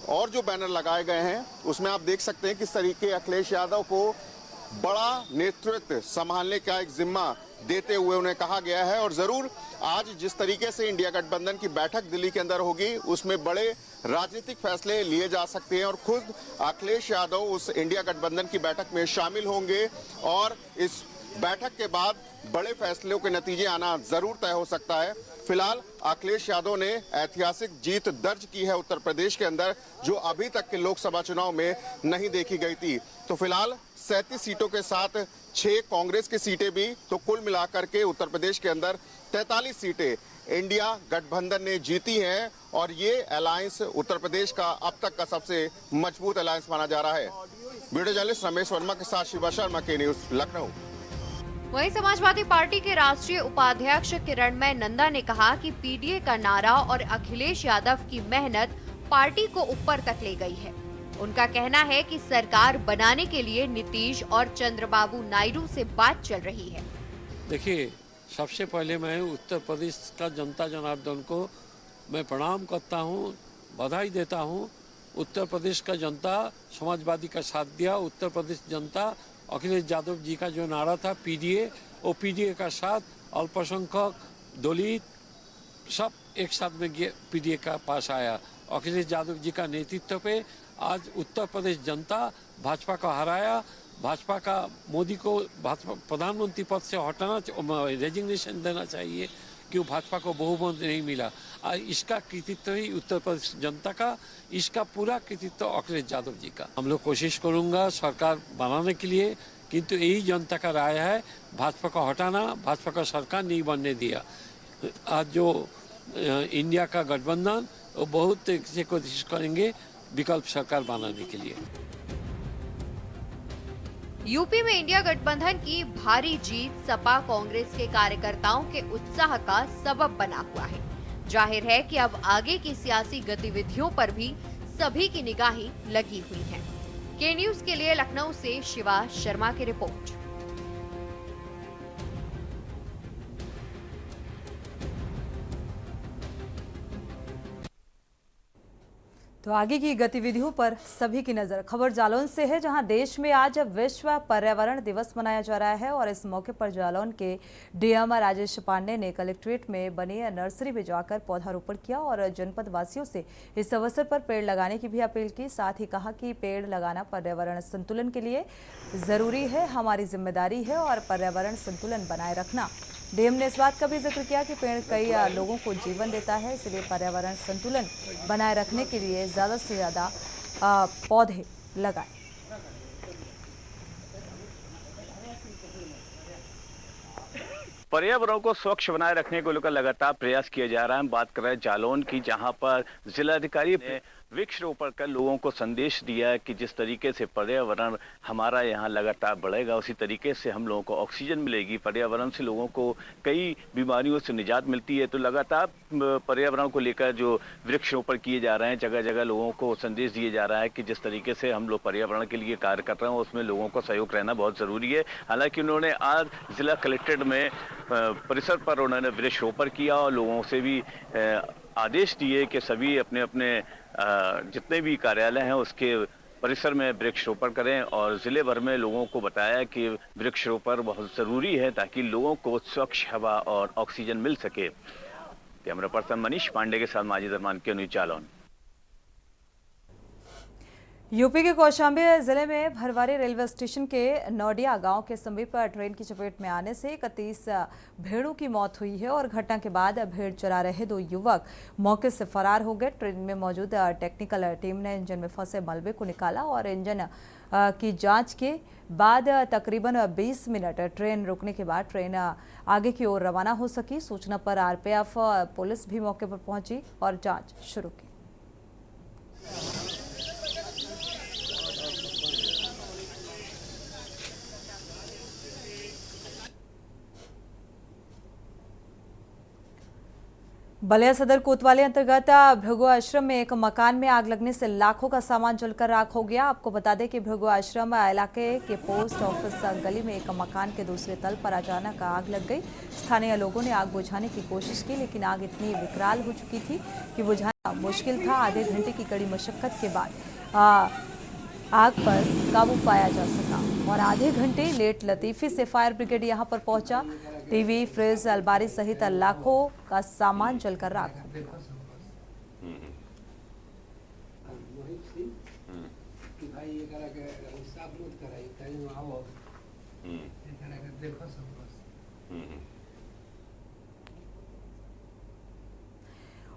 और जो बैनर लगाए गए हैं उसमें आप देख सकते हैं किस तरीके अखिलेश यादव को बड़ा नेतृत्व संभालने का एक जिम्मा देते हुए उन्हें कहा गया है। और जरूर आज जिस तरीके से इंडिया गठबंधन की बैठक दिल्ली के अंदर होगी उसमें बड़े राजनीतिक फैसले लिए जा सकते हैं और खुद अखिलेश यादव उस इंडिया गठबंधन की बैठक में शामिल होंगे और इस बैठक के बाद बड़े फैसलों के नतीजे आना जरूर तय हो सकता है। फिलहाल अखिलेश यादव ने ऐतिहासिक जीत दर्ज की है उत्तर प्रदेश के अंदर जो अभी तक के लोकसभा चुनाव में नहीं देखी गई थी। तो फिलहाल 37 सीटों के साथ 6 कांग्रेस की सीटें भी, तो कुल मिलाकर के उत्तर प्रदेश के अंदर 43 सीटें इंडिया गठबंधन ने जीती हैं और ये अलायंस उत्तर प्रदेश का अब तक का सबसे मजबूत अलायंस माना जा रहा है। वीडियो जर्नलिस्ट रमेश वर्मा के साथ शिवा शर्मा, के न्यूज, लखनऊ। वहीं समाजवादी पार्टी के राष्ट्रीय उपाध्यक्ष किरणमय नंदा ने कहा कि पीडीए का नारा और अखिलेश यादव की मेहनत पार्टी को ऊपर तक ले गई है। उनका कहना है कि सरकार बनाने के लिए नीतीश और चंद्रबाबू नायडू से बात चल रही है। देखिए, सबसे पहले मैं उत्तर प्रदेश का जनता जनार्दन को मैं प्रणाम करता हूँ, बधाई देता हूँ। उत्तर प्रदेश का जनता समाजवादी का साथ दिया। उत्तर प्रदेश जनता अखिलेश यादव जी का जो नारा था पीडीए, वो पीडीए का साथ अल्पसंख्यक, दलित सब एक साथ में पीडीए का पास आया। अखिलेश यादव जी का नेतृत्व पे आज उत्तर प्रदेश जनता भाजपा को हराया। भाजपा का मोदी को भाजपा प्रधानमंत्री पद से हटाना, रेजिग्नेशन देना चाहिए कि भाजपा को बहुमत नहीं मिला। इसका कृतित्व ही उत्तर प्रदेश जनता का, इसका पूरा कृतित्व अखिलेश यादव जी का। हम लोग कोशिश करूंगा सरकार बनाने के लिए, किंतु यही जनता का राय है, भाजपा को हटाना, भाजपा का सरकार नहीं बनने दिया। आज जो इंडिया का गठबंधन वो बहुत से कोशिश करेंगे विकल्प सरकार बनाने के लिए। यूपी में इंडिया गठबंधन की भारी जीत सपा कांग्रेस के कार्यकर्ताओं के उत्साह का सबब बना हुआ है। जाहिर है कि अब आगे की सियासी गतिविधियों पर भी सभी की निगाहें लगी हुई हैं। के न्यूज के लिए लखनऊ से शिवा शर्मा की रिपोर्ट। तो आगे की गतिविधियों पर सभी की नजर खबर जालौन से है, जहां देश में आज विश्व पर्यावरण दिवस मनाया जा रहा है और इस मौके पर जालौन के डीएम राजेश पांडे ने कलेक्ट्रेट में बनी नर्सरी में जाकर पौधारोपण किया और जनपद वासियों से इस अवसर पर पेड़ लगाने की भी अपील की। साथ ही कहा कि पेड़ लगाना पर्यावरण संतुलन के लिए जरूरी है, हमारी जिम्मेदारी है और पर्यावरण संतुलन बनाए रखना। डीएम ने इस बात का भी जिक्र किया कि पेड़ कई लोगों को जीवन देता है, इसलिए पर्यावरण संतुलन बनाए रखने के लिए ज़्यादा से ज़्यादा पौधे लगाएं। पर्यावरण को स्वच्छ बनाए रखने को लेकर लगातार प्रयास किया जा रहा है। बात कर रहे हैं जालौन की, जहां पर जिलाधिकारी ने वृक्षारोपण कर लोगों को संदेश दिया है कि जिस तरीके से पर्यावरण हमारा यहाँ लगातार बढ़ेगा, उसी तरीके से हम लोगों को ऑक्सीजन मिलेगी। पर्यावरण से लोगों को कई बीमारियों से निजात मिलती है। तो लगातार पर्यावरण को लेकर जो वृक्षारोपण किए जा रहे हैं, जगह जगह लोगों को संदेश दिया जा रहा है कि जिस तरीके से हम लोग पर्यावरण के लिए कार्य कर रहे हैं, उसमें लोगों को सहयोग रहना बहुत जरूरी है। हालांकि उन्होंने आज जिला कलेक्ट्रेट में परिसर पर उन्होंने वृक्षारोपण किया और लोगों से भी आदेश दिए कि सभी अपने अपने जितने भी कार्यालय हैं उसके परिसर में वृक्षारोपण करें, और जिले भर में लोगों को बताया कि वृक्षारोपण बहुत ज़रूरी है ताकि लोगों को स्वच्छ हवा और ऑक्सीजन मिल सके। कैमरा पर्सन मनीष पांडे के साथ माजिद रहमान के न्यूज़ जालौन। यूपी के कौशाम्बी जिले में भरवारी रेलवे स्टेशन के नौडिया गांव के समीप ट्रेन की चपेट में आने से 31 भेड़ों की मौत हुई है और घटना के बाद भेड़ चरा रहे 2 युवक मौके से फरार हो गए। ट्रेन में मौजूद टेक्निकल टीम ने इंजन में फंसे मलबे को निकाला और इंजन की जांच के बाद तकरीबन 20 मिनट ट्रेन रुकने के बाद ट्रेन आगे की ओर रवाना हो सकी। सूचना पर आरपीएफ पुलिस भी मौके पर पहुंची और जाँच शुरू की। बलिया सदर कोतवाली अंतर्गत भृगु आश्रम में एक मकान में आग लगने से लाखों का सामान जलकर राख हो गया। आपको बता दें कि भृगु आश्रम इलाके के पोस्ट ऑफिस गली में एक मकान के दूसरे तल पर अचानक आग लग गई। स्थानीय लोगों ने आग बुझाने की कोशिश की, लेकिन आग इतनी विकराल हो चुकी थी कि बुझाना मुश्किल था। आधे घंटे की कड़ी मशक्कत के बाद आग पर काबू पाया जा सका और आधे घंटे लेट लतीफी से फायर ब्रिगेड यहां पर पहुंचा। टीवी, फ्रिज, अलमारी सहित लाखों का सामान जलकर राख हो गया।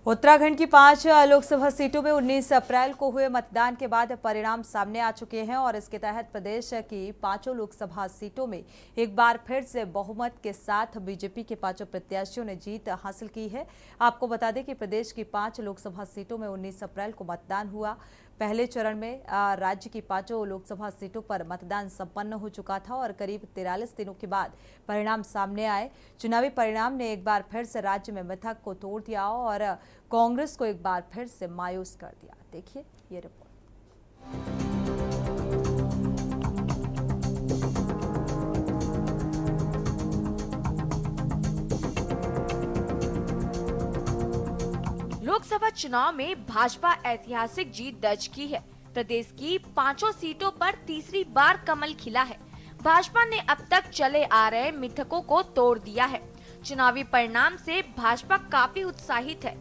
उत्तराखंड की 5 लोकसभा सीटों में 19 अप्रैल को हुए मतदान के बाद परिणाम सामने आ चुके हैं और इसके तहत प्रदेश की 5 लोकसभा सीटों में एक बार फिर से बहुमत के साथ बीजेपी के 5 प्रत्याशियों ने जीत हासिल की है। आपको बता दें कि प्रदेश की 5 लोकसभा सीटों में 19 अप्रैल को मतदान हुआ। पहले चरण में राज्य की 5 लोकसभा सीटों पर मतदान संपन्न हो चुका था और करीब 43 दिनों के बाद परिणाम सामने आए। चुनावी परिणाम ने एक बार फिर से राज्य में मिथक को तोड़ दिया और कांग्रेस को एक बार फिर से मायूस कर दिया। देखिए ये रिपोर्ट। लोकसभा चुनाव में भाजपा ऐतिहासिक जीत दर्ज की है। प्रदेश की 5 सीटों पर तीसरी बार कमल खिला है। भाजपा ने अब तक चले आ रहे मिथकों को तोड़ दिया है। चुनावी परिणाम से भाजपा काफी उत्साहित है।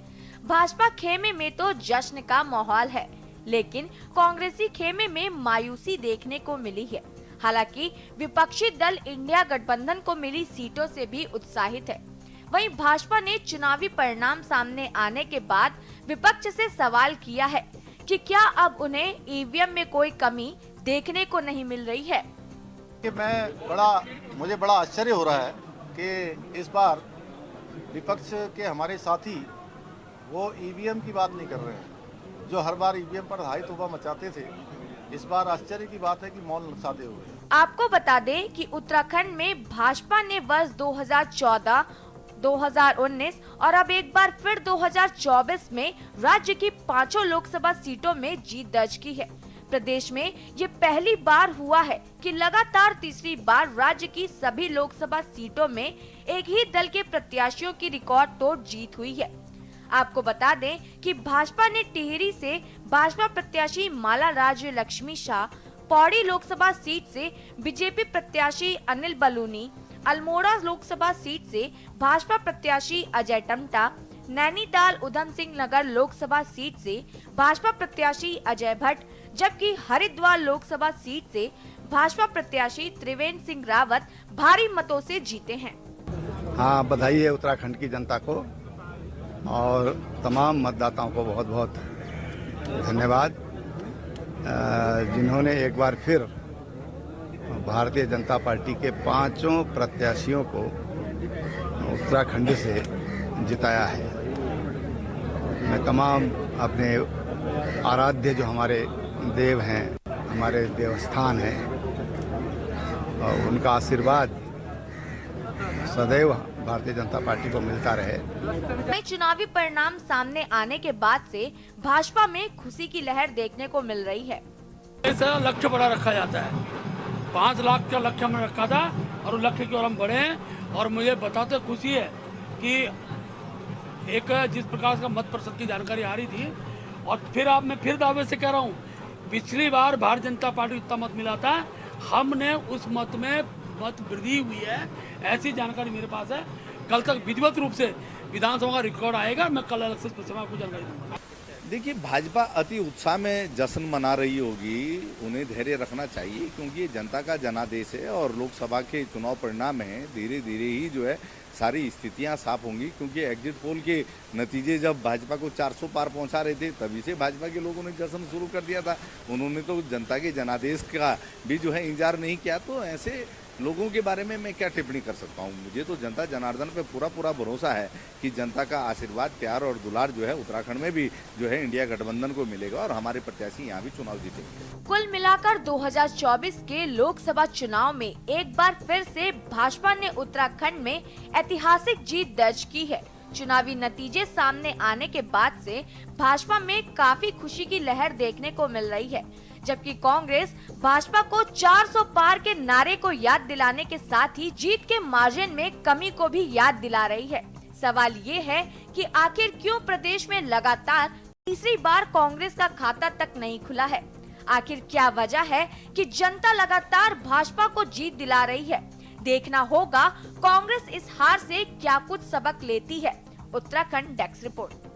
भाजपा खेमे में तो जश्न का माहौल है, लेकिन कांग्रेसी खेमे में मायूसी देखने को मिली है। हालांकि विपक्षी दल इंडिया गठबंधन को मिली सीटों से भी उत्साहित है। वहीं भाजपा ने चुनावी परिणाम सामने आने के बाद विपक्ष से सवाल किया है कि क्या अब उन्हें ईवीएम में कोई कमी देखने को नहीं मिल रही है। कि मुझे बड़ा आश्चर्य हो रहा है कि इस बार विपक्ष के हमारे साथी वो ईवीएम की बात नहीं कर रहे हैं। जो हर बार ईवीएम पर हाई तौबा मचाते थे, इस बार आश्चर्य की बात है कि मौन साधे हुए। आपको बता दें कि उत्तराखंड में भाजपा ने वर्ष 2014, 2019 और अब एक बार फिर 2024 में राज्य की 5 लोकसभा सीटों में जीत दर्ज की है। प्रदेश में ये पहली बार हुआ है कि लगातार तीसरी बार राज्य की सभी लोकसभा सीटों में एक ही दल के प्रत्याशियों की रिकॉर्ड तोड़ जीत हुई है। आपको बता दें कि भाजपा ने टिहरी से भाजपा प्रत्याशी माला राज्य लक्ष्मी शाह, पौड़ी लोकसभा सीट से बीजेपी प्रत्याशी अनिल बलूनी, अल्मोड़ा लोकसभा सीट से भाजपा प्रत्याशी अजय टमटा, नैनीताल उधम सिंह नगर लोकसभा सीट से भाजपा प्रत्याशी अजय भट्ट, जबकि हरिद्वार लोकसभा सीट से भाजपा प्रत्याशी त्रिवेंद्र सिंह रावत भारी मतों से जीते हैं। हाँ, बधाई है उत्तराखंड की जनता को और तमाम मतदाताओं को बहुत बहुत धन्यवाद, जिन्होंने एक बार फिर भारतीय जनता पार्टी के 5 प्रत्याशियों को उत्तराखंड से जिताया है। मैं तमाम अपने आराध्य जो हमारे देव हैं, हमारे देवस्थान हैं, और उनका आशीर्वाद सदैव भारतीय जनता पार्टी को मिलता रहे। में चुनावी परिणाम सामने आने के बाद से भाजपा में खुशी की लहर देखने को मिल रही है। ऐसा लक्ष्य बड़ा रखा जाता है, 5 लाख का लक्ष्य हमने रखा था और उस लक्ष्य की ओर हम बढ़े हैं। और मुझे बताते खुशी है कि एक जिस प्रकार का मत प्रतिशत की जानकारी आ रही थी, और फिर मैं फिर दावे से कह रहा हूँ, पिछली बार भारतीय जनता पार्टी इतना मत मिला था, हमने उस मत में मत वृद्धि हुई है, ऐसी जानकारी मेरे पास है। कल तक विधिवत रूप से विधानसभा का रिकॉर्ड आएगा, मैं कल अलग से आपको जानकारी दूंगा। देखिए, भाजपा अति उत्साह में जश्न मना रही होगी, उन्हें धैर्य रखना चाहिए, क्योंकि ये जनता का जनादेश है और लोकसभा के चुनाव परिणाम हैं। धीरे धीरे ही जो है सारी स्थितियां साफ होंगी, क्योंकि एग्जिट पोल के नतीजे जब भाजपा को 400 पार पहुंचा रहे थे, तभी से भाजपा के लोगों ने जश्न शुरू कर दिया था। उन्होंने तो जनता के जनादेश का भी जो है इंतजार नहीं किया। तो ऐसे लोगों के बारे में मैं क्या टिप्पणी कर सकता हूँ। मुझे तो जनता जनार्दन पे पूरा भरोसा है कि जनता का आशीर्वाद, प्यार और दुलार जो है उत्तराखंड में भी जो है इंडिया गठबंधन को मिलेगा और हमारे प्रत्याशी यहाँ भी चुनाव जीतेंगे। कुल मिलाकर 2024 के लोकसभा चुनाव में एक बार फिर से भाजपा ने उत्तराखंड में ऐतिहासिक जीत दर्ज की है। चुनावी नतीजे सामने आने के बाद से भाजपा में काफी खुशी की लहर देखने को मिल रही है, जबकि कांग्रेस भाजपा को 400 पार के नारे को याद दिलाने के साथ ही जीत के मार्जिन में कमी को भी याद दिला रही है। सवाल ये है कि आखिर क्यों प्रदेश में लगातार तीसरी बार कांग्रेस का खाता तक नहीं खुला है। आखिर क्या वजह है कि जनता लगातार भाजपा को जीत दिला रही है। देखना होगा कांग्रेस इस हार से क्या कुछ सबक लेती है। Uttarakhand desk report.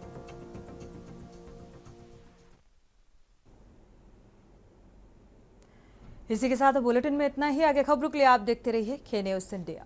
इसी के साथ बुलेटिन में इतना ही। आगे खबरों के लिए आप देखते रहिए K News India।